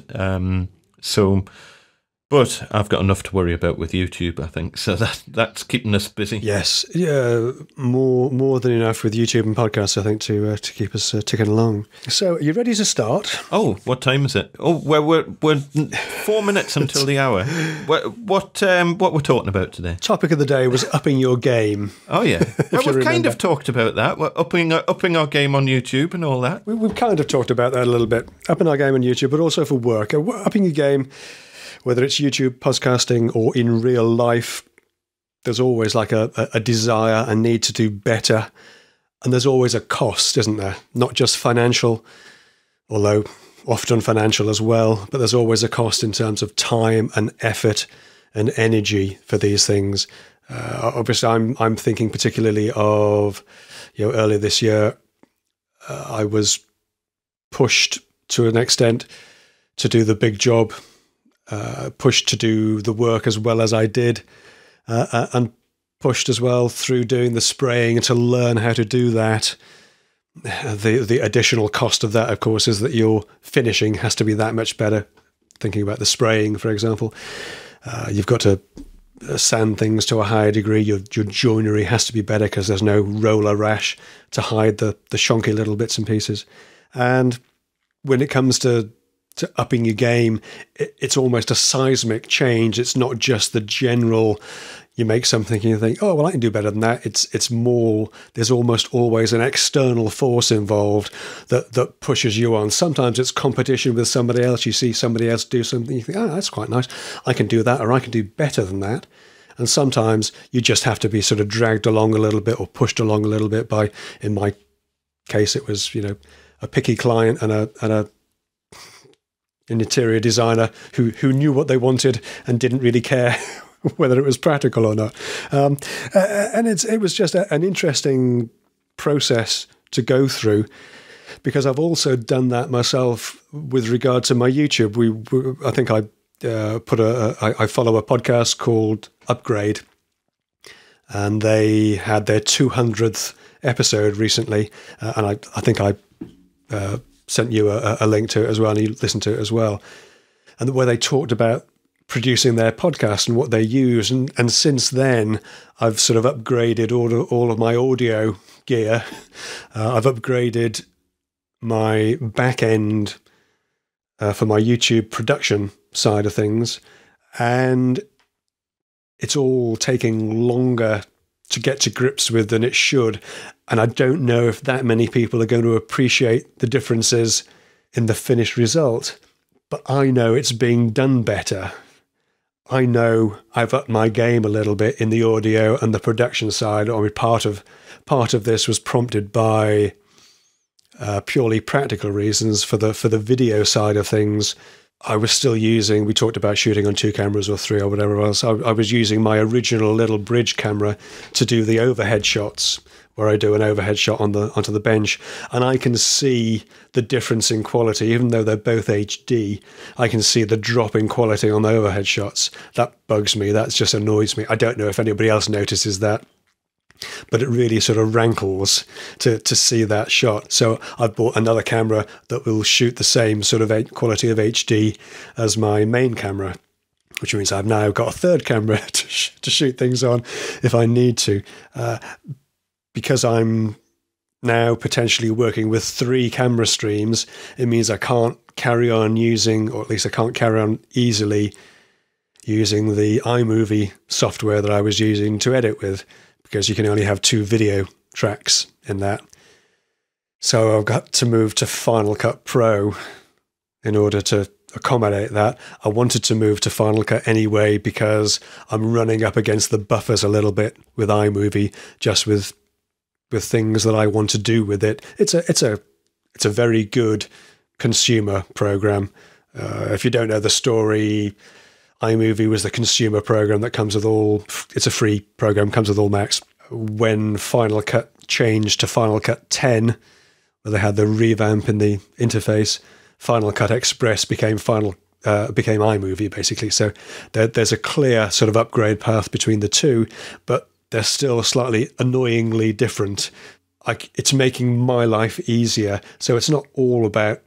But I've got enough to worry about with YouTube, I think. So that's keeping us busy. Yes, yeah, more than enough with YouTube and podcasts, I think, to keep us ticking along. So, are you ready to start? Oh, what time is it? Oh, we're 4 minutes until the hour. What we're talking about today? Topic of the day was upping your game. Oh yeah, well, we've kind of talked about that. We're upping our game on YouTube and all that. We've kind of talked about that a little bit. Upping our game on YouTube, but also for work. Upping your game, whether it's YouTube, podcasting, or in real life, there's always like a desire, a need to do better. And there's always a cost, isn't there? Not just financial, although often financial as well, but there's always a cost in terms of time and effort and energy for these things. Obviously, I'm thinking particularly of, earlier this year, I was pushed to an extent to do the big job, pushed to do the work as well as I did, and pushed as well through doing the spraying to learn how to do that. The additional cost of that, of course, is that your finishing has to be that much better. Thinking about the spraying, for example, you've got to sand things to a higher degree. Your joinery has to be better because there's no roller rash to hide the shonky little bits and pieces. And when it comes to upping your game, it's almost a seismic change. It's not just the general, you make something and you think, oh, well, I can do better than that. It's more, there's almost always an external force involved that pushes you on. Sometimes it's competition with somebody else. You see somebody else do something, you think, oh, that's quite nice. I can do that, or I can do better than that. And sometimes you just have to be sort of dragged along a little bit or pushed along a little bit by, in my case, it was, a picky client and an interior designer who knew what they wanted and didn't really care whether it was practical or not. And it was just an interesting process to go through, because I've also done that myself with regard to my YouTube. I think I follow a podcast called Upgrade, and they had their 200th episode recently, and I think I sent you a link to it as well, and you listened to it as well, and where they talked about producing their podcast and what they use. And since then, I've sort of upgraded all of my audio gear. I've upgraded my back end for my YouTube production side of things, and it's all taking longer to get to grips with than it should. And I don't know if that many people are going to appreciate the differences in the finished result, but I know it's being done better. I know I've upped my game a little bit in the audio and the production side. I mean, part of this was prompted by purely practical reasons. For the video side of things, I was still using, we talked about shooting on 2 cameras or 3 or whatever else. I was using my original little bridge camera to do the overhead shots, where I do an overhead shot onto the bench, and I can see the difference in quality. Even though they're both HD, I can see the drop in quality on the overhead shots. That bugs me. That just annoys me. I don't know if anybody else notices that, but it really sort of rankles to see that shot. So I've bought another camera that will shoot the same sort of quality of HD as my main camera, which means I've now got a third camera to shoot things on if I need to. Because I'm now potentially working with 3 camera streams, it means I can't carry on using, or at least I can't carry on easily using the iMovie software that I was using to edit with, because you can only have 2 video tracks in that. So I've got to move to Final Cut Pro in order to accommodate that. I wanted to move to Final Cut anyway because I'm running up against the buffers a little bit with iMovie, just with things that I want to do with it. It's a very good consumer program. If you don't know the story, iMovie was the consumer program that comes with all. It's a free program, comes with all Macs. When Final Cut changed to Final Cut 10, where they had the revamp in the interface, Final Cut Express became iMovie basically. So there's a clear sort of upgrade path between the two, but they're still slightly annoyingly different. it's making my life easier. So it's not all about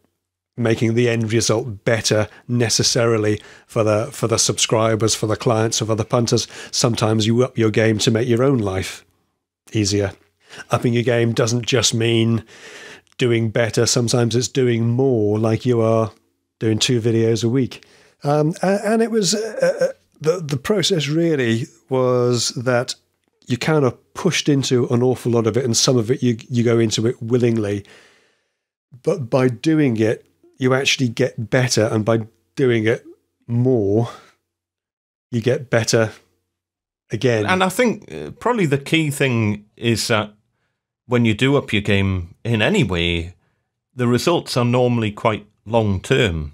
making the end result better necessarily for the subscribers, for the clients, or for the punters. Sometimes you up your game to make your own life easier. Upping your game doesn't just mean doing better. Sometimes it's doing more, like you are doing 2 videos a week. And it was the process really was that you kind of pushed into an awful lot of it, and some of it you go into it willingly. But by doing it, you actually get better, and by doing it more, you get better again. And I think probably the key thing is that when you do up your game in any way, the results are normally quite long term,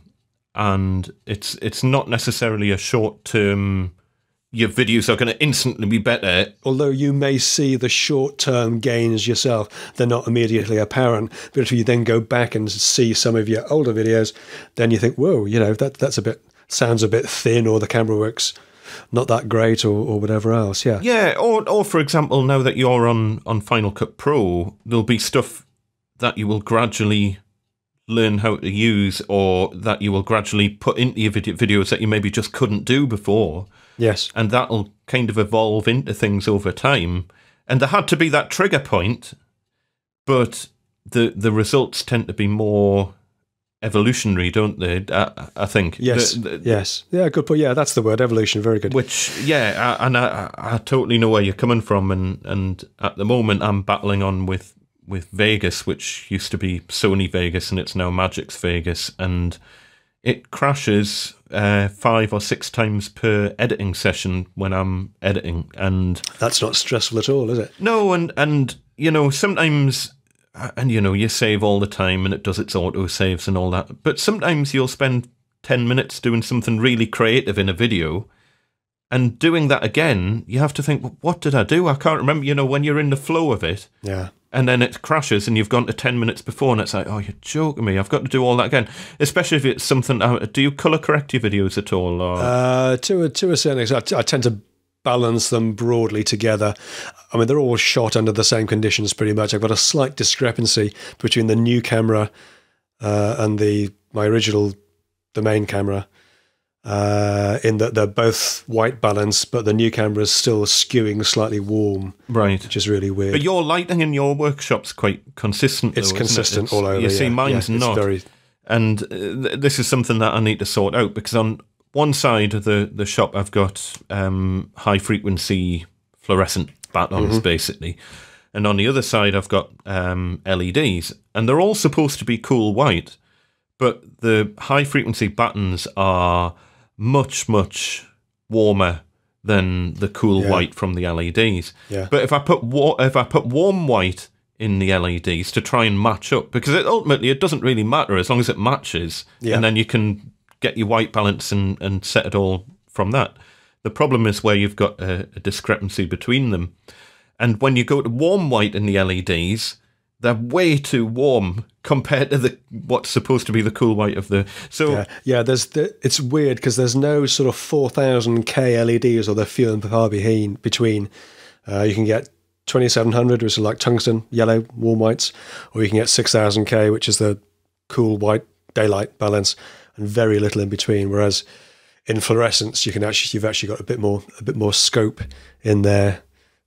and it's not necessarily a short term. Your videos are going to instantly be better. Although you may see the short-term gains yourself, they're not immediately apparent. But if you then go back and see some of your older videos, then you think, whoa, that's sounds a bit thin, or the camera works not that great, or whatever else. Yeah. Yeah, or for example, now that you're on Final Cut Pro, there'll be stuff that you will gradually learn how to use, or that you will gradually put into your videos that you maybe just couldn't do before. Yes. And that'll kind of evolve into things over time. And there had to be that trigger point, but the results tend to be more evolutionary, don't they? I think. Yes. Yes. Yeah, good point. Yeah, that's the word, evolution. Very good. Which, yeah, I totally know where you're coming from. And at the moment, I'm battling on with Vegas, which used to be Sony Vegas, and it's now Magix Vegas. And it crashes 5 or 6 times per editing session when I'm editing, and that's not stressful at all, is it? No, and sometimes, and you save all the time, and it does its auto saves and all that. But sometimes you'll spend 10 minutes doing something really creative in a video, and doing that again, you have to think, well, what did I do? I can't remember. When you're in the flow of it, yeah. And then it crashes, and you've gone to 10 minutes before, and it's like, oh, you're joking me. I've got to do all that again. Especially if it's something. Do you colour correct your videos at all? Or? To a certain extent, I tend to balance them broadly together. I mean, they're all shot under the same conditions pretty much. I've got a slight discrepancy between the new camera and my main camera. In that they're both white balance, but the new camera is still skewing slightly warm, right? Which is really weird. But your lighting in your workshop's quite consistent. It's consistent all over. You see, mine's not. And this is something that I need to sort out, because on one side of the shop I've got high frequency fluorescent batons, basically, and on the other side I've got LEDs, and they're all supposed to be cool white, but the high frequency batons are much, much warmer than the cool white from the LEDs. Yeah. But if I put warm white in the LEDs to try and match up, because ultimately it doesn't really matter as long as it matches, and then you can get your white balance and set it all from that. The problem is where you've got a discrepancy between them. And when you go to warm white in the LEDs, they're way too warm compared to what's supposed to be the cool white of the. So it's weird because there's no sort of 4000K LEDs, or they're few and far between. You can get 2700, which is like tungsten yellow warm whites, or you can get 6000K, which is the cool white daylight balance, and very little in between. Whereas in fluorescence, you've actually got a bit more scope in there.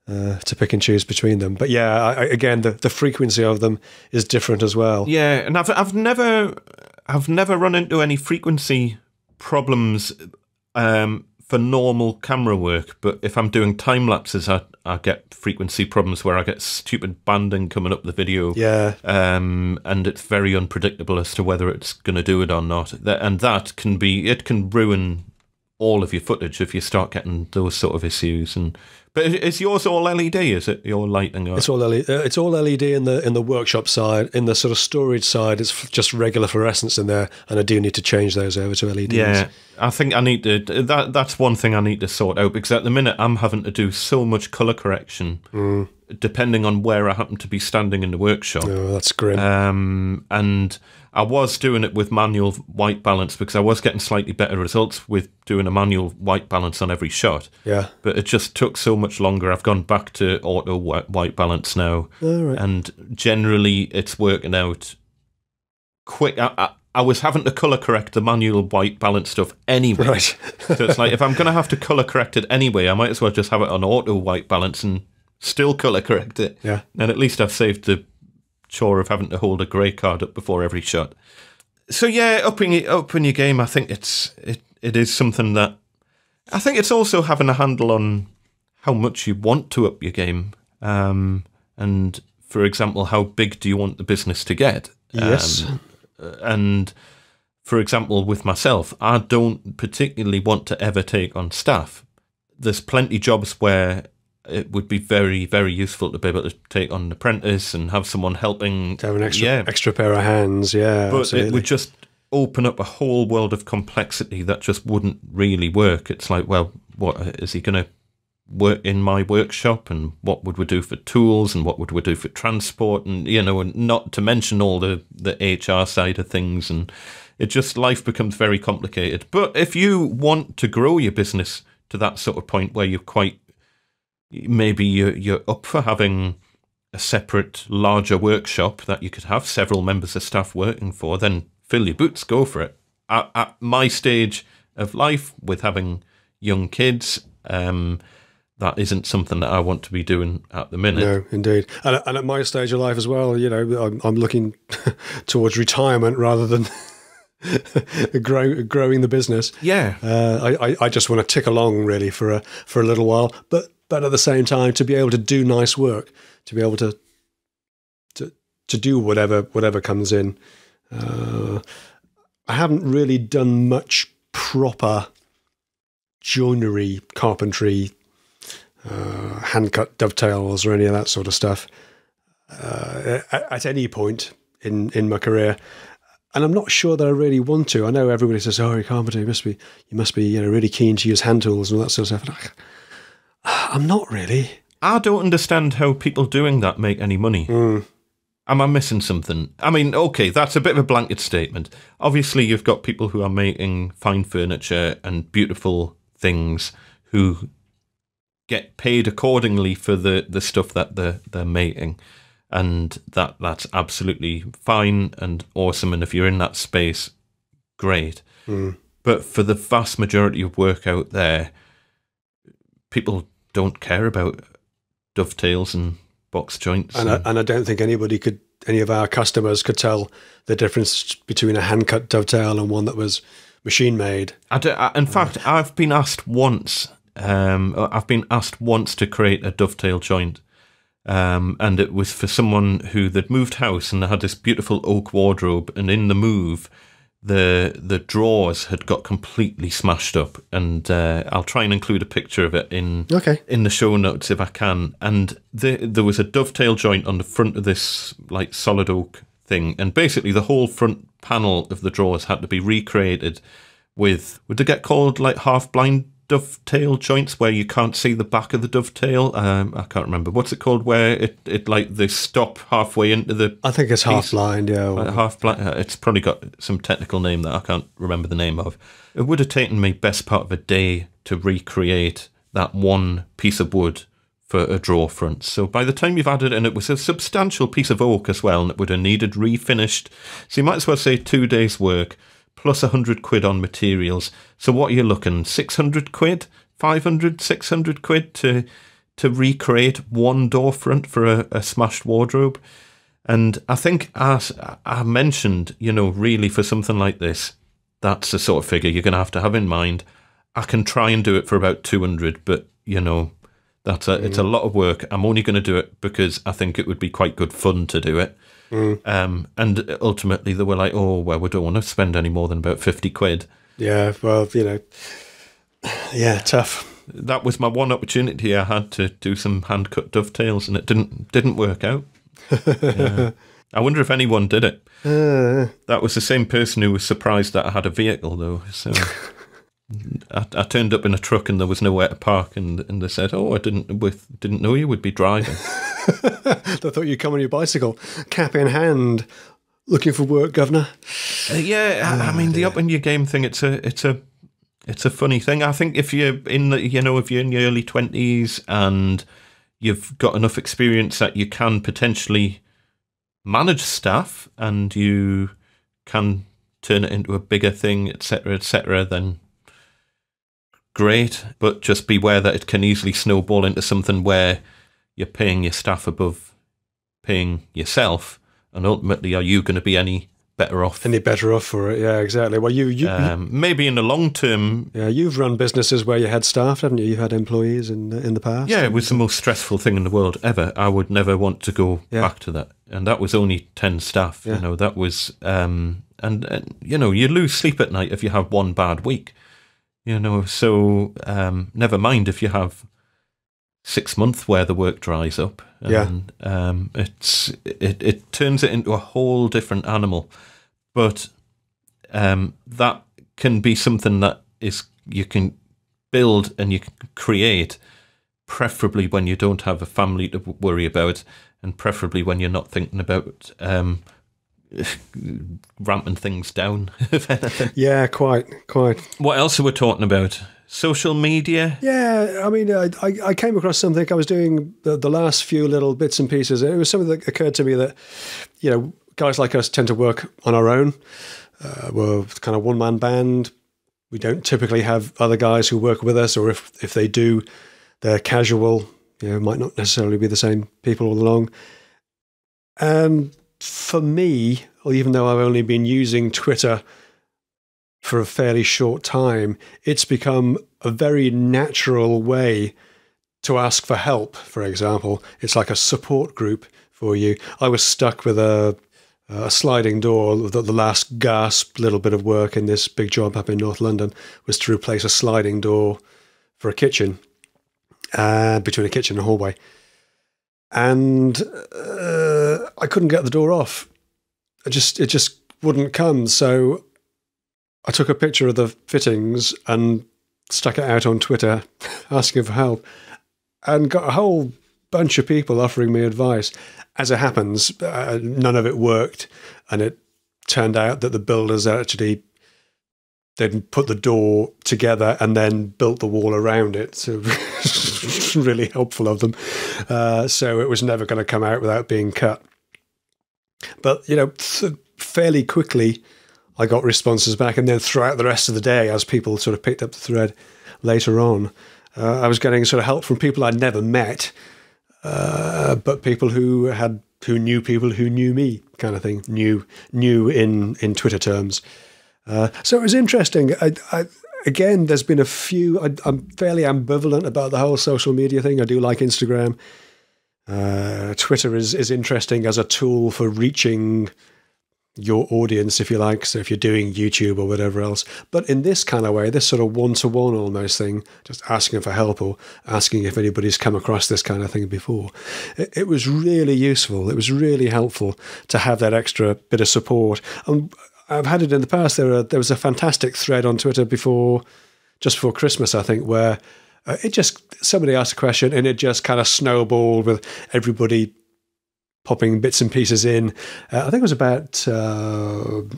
To pick and choose between them, but again, the frequency of them is different as well. Yeah, and I've never run into any frequency problems for normal camera work, but if I'm doing time lapses, I get frequency problems where I get stupid banding coming up the video. Yeah, and it's very unpredictable as to whether it's going to do it or not, and that can ruin all of your footage if you start getting those sort of issues. But is yours all LED? Is it your lighting? It's all LED. It's all LED in the workshop side. In the sort of storage side, it's just regular fluorescence in there, and I do need to change those over to LEDs. Yeah, I think I need to. That's one thing I need to sort out, because at the minute I'm having to do so much color correction depending on where I happen to be standing in the workshop. Oh, that's grim. And I was doing it with manual white balance because I was getting slightly better results with doing a manual white balance on every shot. Yeah. But it just took so much longer. I've gone back to auto white balance now. Oh, right. And generally it's working out quick. I was having to colour correct the manual white balance stuff anyway. Right. So it's like, if I'm going to have to colour correct it anyway, I might as well just have it on auto white balance and still colour correct it. Yeah. And at least I've saved the chore of having to hold a grey card up before every shot. So yeah, upping your game, I think it is something that, I think it's also having a handle on how much you want to up your game. And for example, how big do you want the business to get? Yes. And for example, with myself, I don't particularly want to ever take on staff. There's plenty jobs where it would be very, very useful to be able to take on an apprentice and have someone helping. To have an extra pair of hands, yeah. But absolutely. it would just open up a whole world of complexity that just wouldn't really work. It's like, well, what is he going to work in my workshop, and what would we do for tools, and what would we do for transport, and and not to mention all the HR side of things, and it just, life becomes very complicated. But if you want to grow your business to that sort of point where you're up for having a separate, larger workshop that you could have several members of staff working for, then fill your boots, go for it. At my stage of life, with having young kids, that isn't something that I want to be doing at the minute. No, indeed. And at my stage of life as well, I'm looking towards retirement rather than growing the business. Yeah. I just want to tick along really for a little while, but at the same time to be able to do nice work, to be able to do whatever comes in. I haven't really done much proper joinery, carpentry, hand-cut dovetails or any of that sort of stuff at any point in my career, and I'm not sure that I really want to. I know everybody says, "Oh, you're a carpenter, you must be really keen to use hand tools and all that sort of stuff." I'm not really. I don't understand how people doing that make any money. Am I missing something? I mean, okay, that's a bit of a blanket statement. Obviously, you've got people who are making fine furniture and beautiful things who get paid accordingly for the stuff that they're making, and that's absolutely fine and awesome. And if you're in that space, great. But for the vast majority of work out there, people don't care about dovetails and box joints. And I don't think any of our customers could tell the difference between a hand-cut dovetail and one that was machine-made. In fact, I've been asked once to create a dovetail joint, and it was for someone who they'd moved house and they had this beautiful oak wardrobe, and in the move, the drawers had got completely smashed up, and I'll try and include a picture of it in the show notes if I can. And there was a dovetail joint on the front of this like solid oak thing, and basically the whole front panel of the drawers had to be recreated with, would they get called like half-blind dovetail joints where you can't see the back of the dovetail? I can't remember. What's it called where it like they stop halfway into the I think it's half-blind, yeah. Half-blind. It's probably got some technical name that I can't remember the name of. It would have taken me best part of a day to recreate that one piece of wood for a drawer front. So by the time you've added, and it was a substantial piece of oak as well, and it would have needed refinished. So you might as well say 2 days work plus 100 quid on materials. So what are you looking? 600 quid? 500, 600 quid to recreate one door front for a smashed wardrobe? And I think, as I mentioned, really for something like this, that's the sort of figure you're going to have in mind. I can try and do it for about 200, but, it's a lot of work. I'm only going to do it because I think it would be quite good fun to do it. And ultimately they were like, oh, well, we don't want to spend any more than about 50 quid. Yeah, well, yeah, tough. That was my one opportunity I had to do some hand-cut dovetails, and it didn't work out. Yeah. I wonder if anyone did it. That was the same person who was surprised that I had a vehicle, though. So I turned up in a truck and there was nowhere to park, and they said, "Oh, I didn't know you would be driving." They thought you'd come on your bicycle, cap in hand, looking for work, governor. I mean, the up in your game thing. It's a funny thing. I think if you're in if you're in your early 20s and you've got enough experience that you can potentially manage staff and you can turn it into a bigger thing, etc., then great. But just beware that it can easily snowball into something where you're paying your staff above paying yourself, and ultimately, are you going to be any better off? Any better off for it? Yeah, exactly. Well, you maybe in the long term. Yeah, you've run businesses where you had staff, haven't you? You had employees in the past. Yeah, it was the most stressful thing in the world ever. I would never want to go back to that. And that was only 10 staff. Yeah. That was and you lose sleep at night if you have one bad week. So never mind if you have 6 months where the work dries up. And it turns it into a whole different animal. But that can be something that you can build and you can create, preferably when you don't have a family to worry about, and preferably when you're not thinking about ramping things down, if anything. Yeah, quite. What else are we talking about? Social media? Yeah, I mean, I came across something. I was doing the last few little bits and pieces. It was something that occurred to me that, guys like us tend to work on our own. We're kind of one-man band. We don't typically have other guys who work with us, or if they do, they're casual. Might not necessarily be the same people all along. And for me, even though I've only been using Twitter for a fairly short time, it's become a very natural way to ask for help, for example. It's like a support group for you. I was stuck with a sliding door. The last gasp little bit of work in this big job up in North London was to replace a sliding door for a kitchen, between a kitchen and a hallway. And I couldn't get the door off. It just wouldn't come. So I took a picture of the fittings and stuck it out on Twitter asking for help, and got a whole bunch of people offering me advice. As it happens, none of it worked, and it turned out that the builders actually didn't put the door together and then built the wall around it. So really helpful of them. So it was never going to come out without being cut. But, fairly quickly, I got responses back, and then throughout the rest of the day, as people sort of picked up the thread later on, I was getting sort of help from people I'd never met, but people who knew people who knew me, kind of thing, new in Twitter terms. So it was interesting. Again, there's been a few. I'm fairly ambivalent about the whole social media thing. I do like Instagram. Twitter is interesting as a tool for reaching your audience, if you like, so if you're doing YouTube or whatever else. But in this kind of way, this sort of one-to-one almost thing, just asking for help or asking if anybody's come across this kind of thing before, it was really useful. It was really helpful to have that extra bit of support. I've had it in the past. There was a fantastic thread on Twitter just before Christmas, I think, where somebody asked a question and it just kind of snowballed with everybody popping bits and pieces in. I think it was about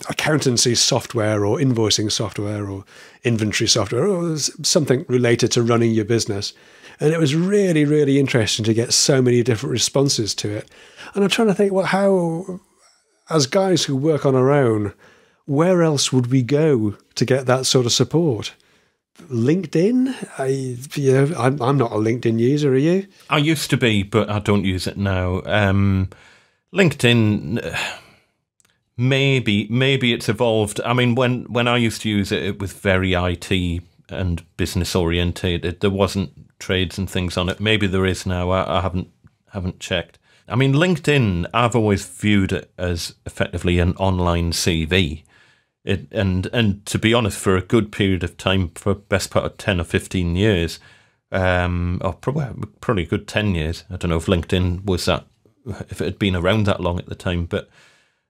accountancy software or invoicing software or inventory software or something related to running your business. And it was really, really interesting to get so many different responses to it. And I'm trying to think, how, as guys who work on our own, where else would we go to get that sort of support? LinkedIn? I'm not a LinkedIn user, are you? I used to be, but I don't use it now. LinkedIn, maybe it's evolved. I mean, when I used to use it, it was very IT and business orientated. There wasn't trades and things on it. Maybe there is now. I haven't checked. I mean, LinkedIn, I've always viewed it as effectively an online CV. And to be honest, for a good period of time, for the best part of 10 or 15 years, or probably a good 10 years, I don't know if LinkedIn was that, if it had been around that long at the time, but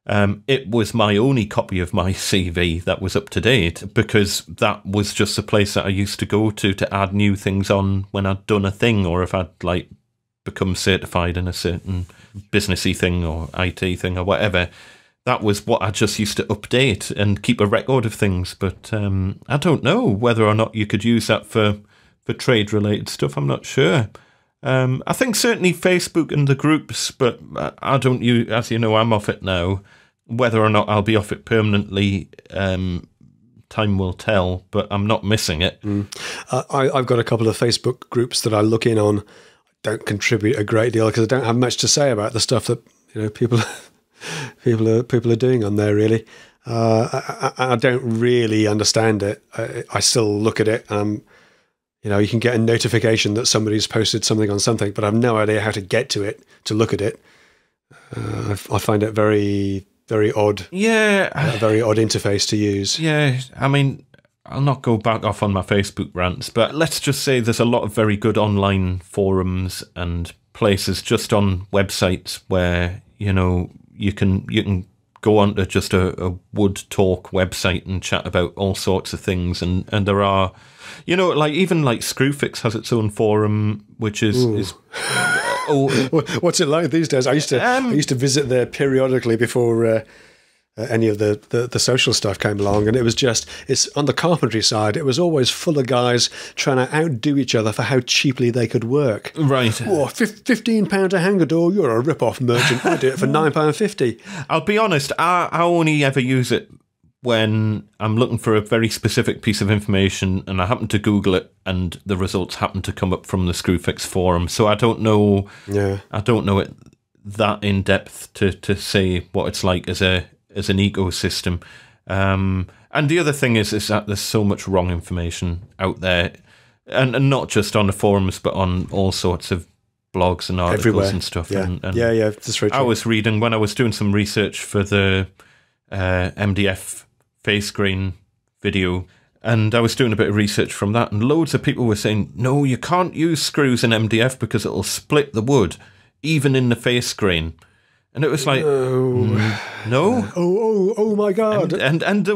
it was my only copy of my CV that was up to date, because that was just a place that I used to go to add new things on when I'd done a thing, or if I'd like become certified in a certain businessy thing or IT thing or whatever. That was what I just used to update and keep a record of things. But I don't know whether or not you could use that for trade-related stuff. I'm not sure. I think certainly Facebook and the groups, but I don't use, as you know, I'm off it now. Whether or not I'll be off it permanently, time will tell, but I'm not missing it. I've got a couple of Facebook groups that I look in on. Don't contribute a great deal because I don't have much to say about the stuff that people are doing on there, really. I don't really understand it. I still look at it. You can get a notification that somebody's posted something on something, but I have no idea how to get to it, to look at it. I find it very, very odd. Yeah. A very odd interface to use. Yeah, I mean, I'll not go back off on my Facebook rants, but let's just say there's a lot of very good online forums and places just on websites where, you can go onto just a wood talk website and chat about all sorts of things, and there are, even Screwfix has its own forum, which is what's it like these days? I used to visit there periodically before any of the social stuff came along, and it's on the carpentry side. It was always full of guys trying to outdo each other for how cheaply they could work. Right. £15 a hanger door. You're a rip-off merchant. I do it for £9.50. I'll be honest. I only ever use it when I'm looking for a very specific piece of information, and I happen to Google it, and the results happen to come up from the Screwfix forum. So I don't know. Yeah. I don't know it that in depth to say what it's like as an ecosystem. And the other thing is that there's so much wrong information out there, and not just on the forums, but on all sorts of blogs and articles everywhere. And stuff. Yeah. And Yeah, that's very true. I was reading when I was doing some research for the MDF face grain video, and I was doing a bit of research from that, and loads of people were saying, no, you can't use screws in MDF because it'll split the wood, even in the face grain. And it was like, no. Oh my God! And then there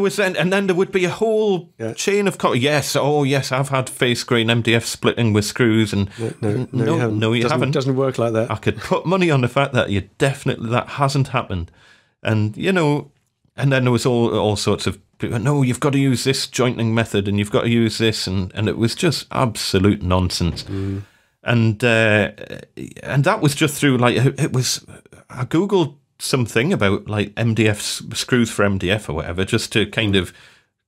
would be a whole chain of yes, I've had face grain MDF splitting with screws, and no, you haven't. It doesn't work like that. I could put money on the fact that that hasn't happened, and and then there was all sorts of people. No, you've got to use this jointing method, and you've got to use this, and it was just absolute nonsense. And that was just through it was. I googled something about MDF screws for MDF or whatever, just to kind of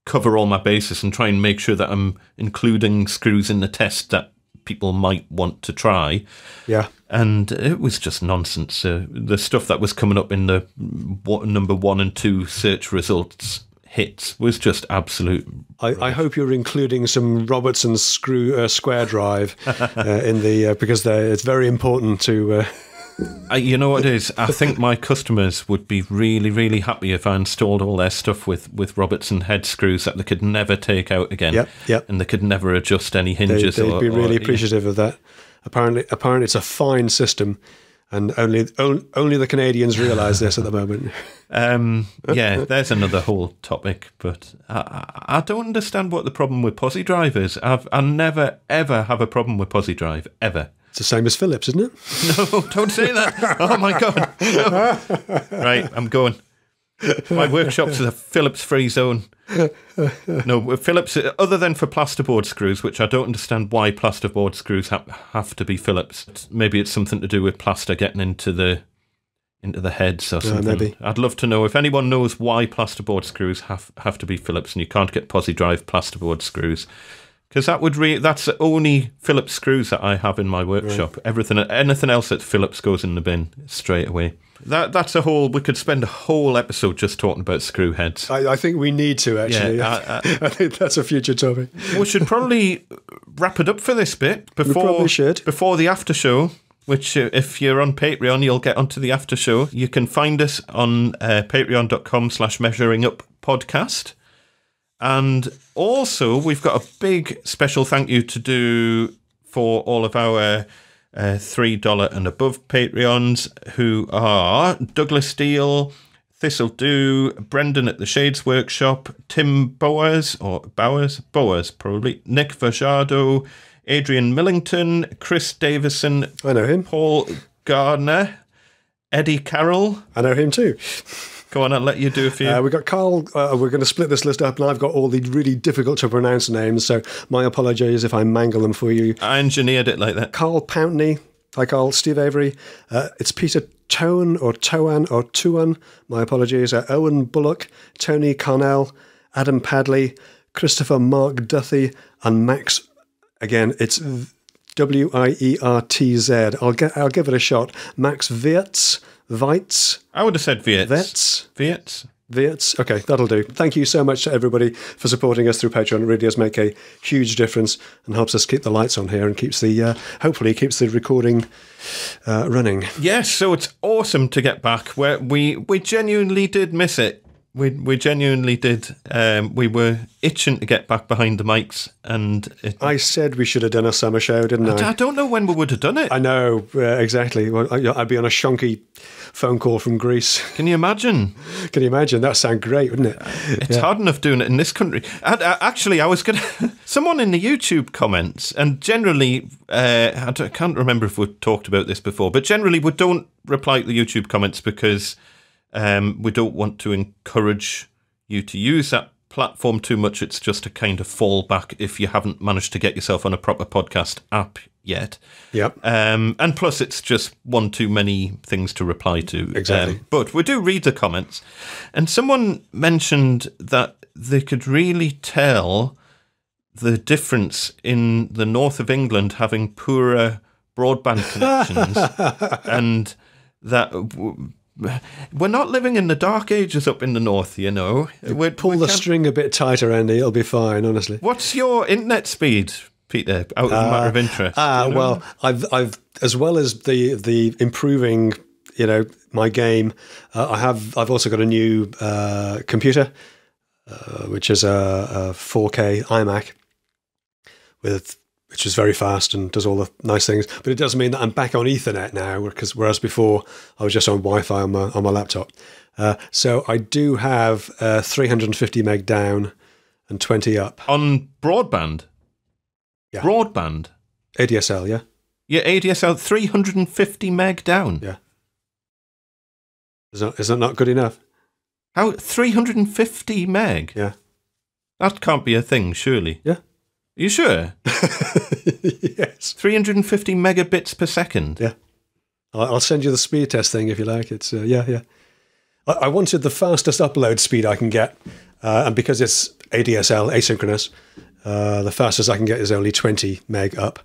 cover all my bases and try and make sure that I'm including screws in the test that people might want to try. Yeah. And it was just nonsense. The stuff that was coming up in the number 1 and 2 search results hits was just absolute. I hope you're including some Robertson square drive in the because it's very important to. You know what it is? I think my customers would be really, really happy if I installed all their stuff with Robertson head screws that they could never take out again. Yep. And they could never adjust any hinges. They'd be really appreciative of that. Apparently, it's a fine system, and only the Canadians realise this at the moment. Yeah, there's another whole topic, but I don't understand what the problem with Posi Drive is. I never ever have a problem with Posi Drive ever. It's the same as Philips, isn't it? No, don't say that. Oh, my God. No. Right, I'm going. My workshop's a Philips-free zone. No, Philips, other than for plasterboard screws, which I don't understand why plasterboard screws have to be Philips. Maybe it's something to do with plaster getting into the heads or something. Maybe. I'd love to know if anyone knows why plasterboard screws have to be Philips and you can't get Posi Drive plasterboard screws. Because that's the only Philips screws that I have in my workshop. Right. Anything else at Philips goes in the bin straight away. We could spend a whole episode just talking about screw heads. I think we need to, actually. Yeah, I think that's a future topic. We should probably wrap it up for this bit we probably should. Before the after show, which if you're on Patreon, you'll get onto the after show. You can find us on patreon.com/measuringuppodcast. And also, we've got a big special thank you to do for all of our $3 and above Patreons, who are Douglas Steele, This'll do. Brendan at the Shades Workshop. Tim Bowers, probably. Nick Vajado. Adrian Millington. Chris Davison. I know him. Paul Gardner. Eddie Carroll. I know him too. Go on, I'll let you do a few. We've got Carl. We're going to split this list up, and I've got all the really difficult to pronounce names, so my apologies if I mangle them for you. I engineered it like that. Carl Pountney. Hi, Carl. Steve Avery. It's Peter Toan or Toan or Tuan. My apologies. Owen Bullock. Tony Carnell. Adam Padley. Christopher Mark Duthie. And Max. Again, it's Wiertz. I'll give it a shot. Max Weitz. I would have said Weitz. Weitz. Okay, that'll do. Thank you so much to everybody for supporting us through Patreon. It really does make a huge difference and helps us keep the lights on here and keeps the hopefully keeps the recording running. Yes, so it's awesome to get back. We genuinely did miss it. We genuinely did. We were itching to get back behind the mics, and I said we should have done a summer show, didn't I? I don't know when we would have done it. I know exactly. Well, I'd be on a shonky phone call from Greece. Can you imagine? Can you imagine? That'd sound great, wouldn't it? It's hard enough doing it in this country. Actually, I was going to... Someone in the YouTube comments, and generally, I can't remember if we've talked about this before, but generally we don't reply to the YouTube comments because... we don't want to encourage you to use that platform too much. It's just a kind of fallback if you haven't managed to get yourself on a proper podcast app yet. Yep. And plus, it's just one too many things to reply to. Exactly. But we do read the comments. And someone mentioned that they could really tell the difference in the north of England having poorer broadband connections and that... We're not living in the dark ages up in the north, you know. Pull the string a bit tighter, Andy. It'll be fine, honestly. What's your internet speed, Peter? Out of a matter of interest. You know? Well, I've as well as the improving, you know, my game. I've also got a new computer, which is a 4K iMac which is very fast and does all the nice things. But it does mean that I'm back on Ethernet now, whereas before I was just on Wi-Fi on my laptop. So I do have 350 meg down and 20 up. On broadband? Yeah. Broadband? ADSL, yeah? Yeah, ADSL 350 meg down? Yeah. Is that not good enough? How? 350 meg? Yeah. That can't be a thing, surely. Yeah. Are you sure? Yes. 350 megabits per second? Yeah. I'll send you the speed test thing if you like. It's yeah. I wanted the fastest upload speed I can get, and because it's ADSL, asynchronous, the fastest I can get is only 20 meg up,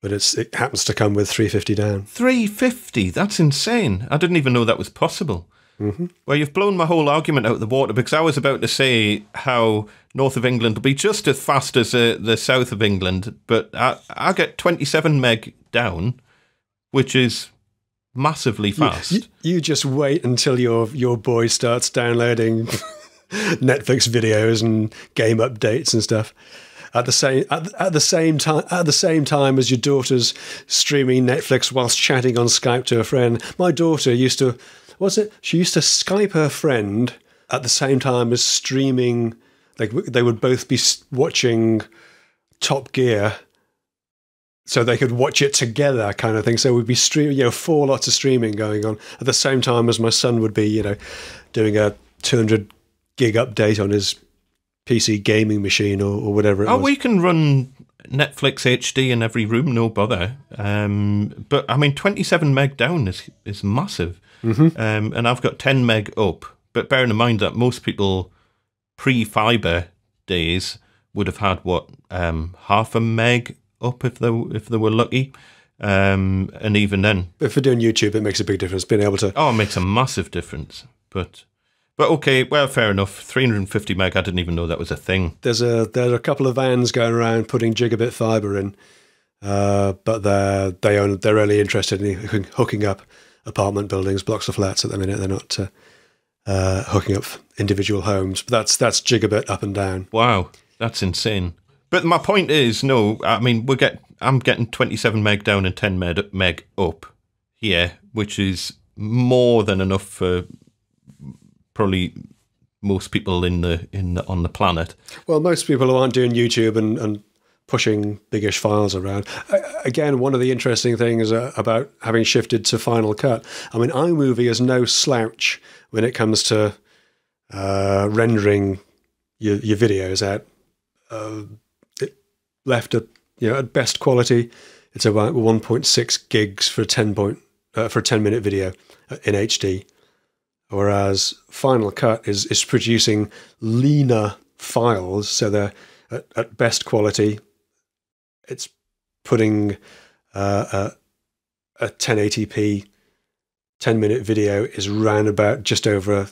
but it happens to come with 350 down. 350? That's insane. I didn't even know that was possible. Mm-hmm. Well, you've blown my whole argument out of the water because I was about to say how north of England will be just as fast as the south of England, but I get 27 meg down, which is massively fast. You just wait until your boy starts downloading Netflix videos and game updates and stuff. At the same time as your daughter's streaming Netflix whilst chatting on Skype to a friend. My daughter used to. She used to Skype her friend at the same time as streaming. Like they would both be watching Top Gear, so they could watch it together, kind of thing. So we'd be streaming, 4 lots of streaming going on at the same time as my son would be, doing a 200 gig update on his PC gaming machine or whatever it was. Oh, we can run Netflix HD in every room, no bother. But I mean, 27 meg down is massive. Mm-hmm. And I've got 10 meg up. But bearing in mind that most people pre-fibre days would have had, half a meg up if they were lucky. And even then... But for doing YouTube, it makes a big difference, being able to... Oh, it makes a massive difference. But okay, well, fair enough. 350 meg, I didn't even know that was a thing. There are a couple of vans going around putting gigabit fibre in, but they're only interested in hooking up apartment buildings, blocks of flats at the minute. They're not hooking up individual homes. But that's gigabit up and down. Wow, that's insane. But my point is, no, I mean, I'm getting 27 meg down and 10 meg up here, which is more than enough for probably most people on the planet. Well, most people who aren't doing YouTube and pushing biggish files around. Again, one of the interesting things about having shifted to Final Cut, I mean, iMovie is no slouch when it comes to rendering your videos out. It left at best quality, it's about 1.6 gigs for a 10-minute video in HD, whereas Final Cut is producing leaner files, so they're at best quality. It's putting a 1080p 10-minute video is round about just over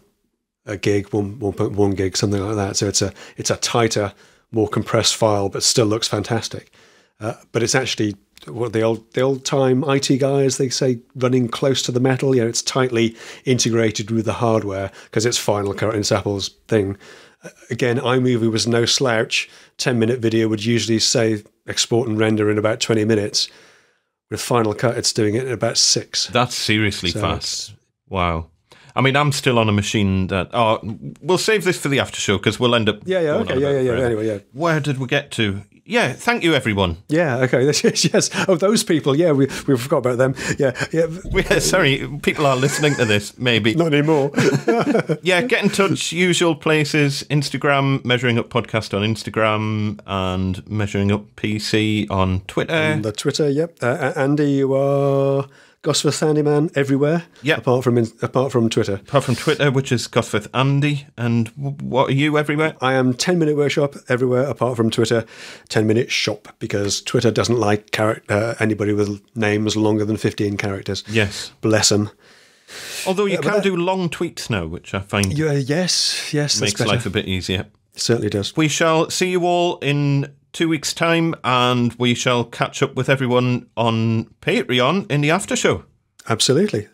a gig, 1.1 gig, something like that. So it's a tighter, more compressed file, but still looks fantastic. But it's actually what the old time IT guys, they say, running close to the metal. It's tightly integrated with the hardware because it's Final Cut and it's Apple's thing. Again, iMovie was no slouch. 10-minute video would usually say export and render in about 20 minutes. With Final Cut, it's doing it in about 6. That's seriously fast. Wow. I mean, I'm still on a machine that... we'll save this for the after show because we'll end up... Anyway, Where did we get to? Yeah, thank you, everyone. Yeah, okay. Yes. Oh, those people. Yeah, we forgot about them. Yeah. Sorry, people are listening to this, maybe. Not anymore. Yeah, get in touch. Usual places. Instagram, Measuring Up Podcast on Instagram, and Measuring Up PC on Twitter. On the Twitter, yep. Andy, you are... Gosforth Handyman everywhere, apart from Twitter. Apart from Twitter, which is Gosforth Andy. And what are you everywhere? I am 10-Minute Workshop everywhere, apart from Twitter. 10-Minute Shop, because Twitter doesn't like anybody with names longer than 15 characters. Yes. Bless them. Although you can do long tweets now, which I find yes, makes life a bit easier. It certainly does. We shall see you all in 2 weeks' time, and we shall catch up with everyone on Patreon in the after show. Absolutely.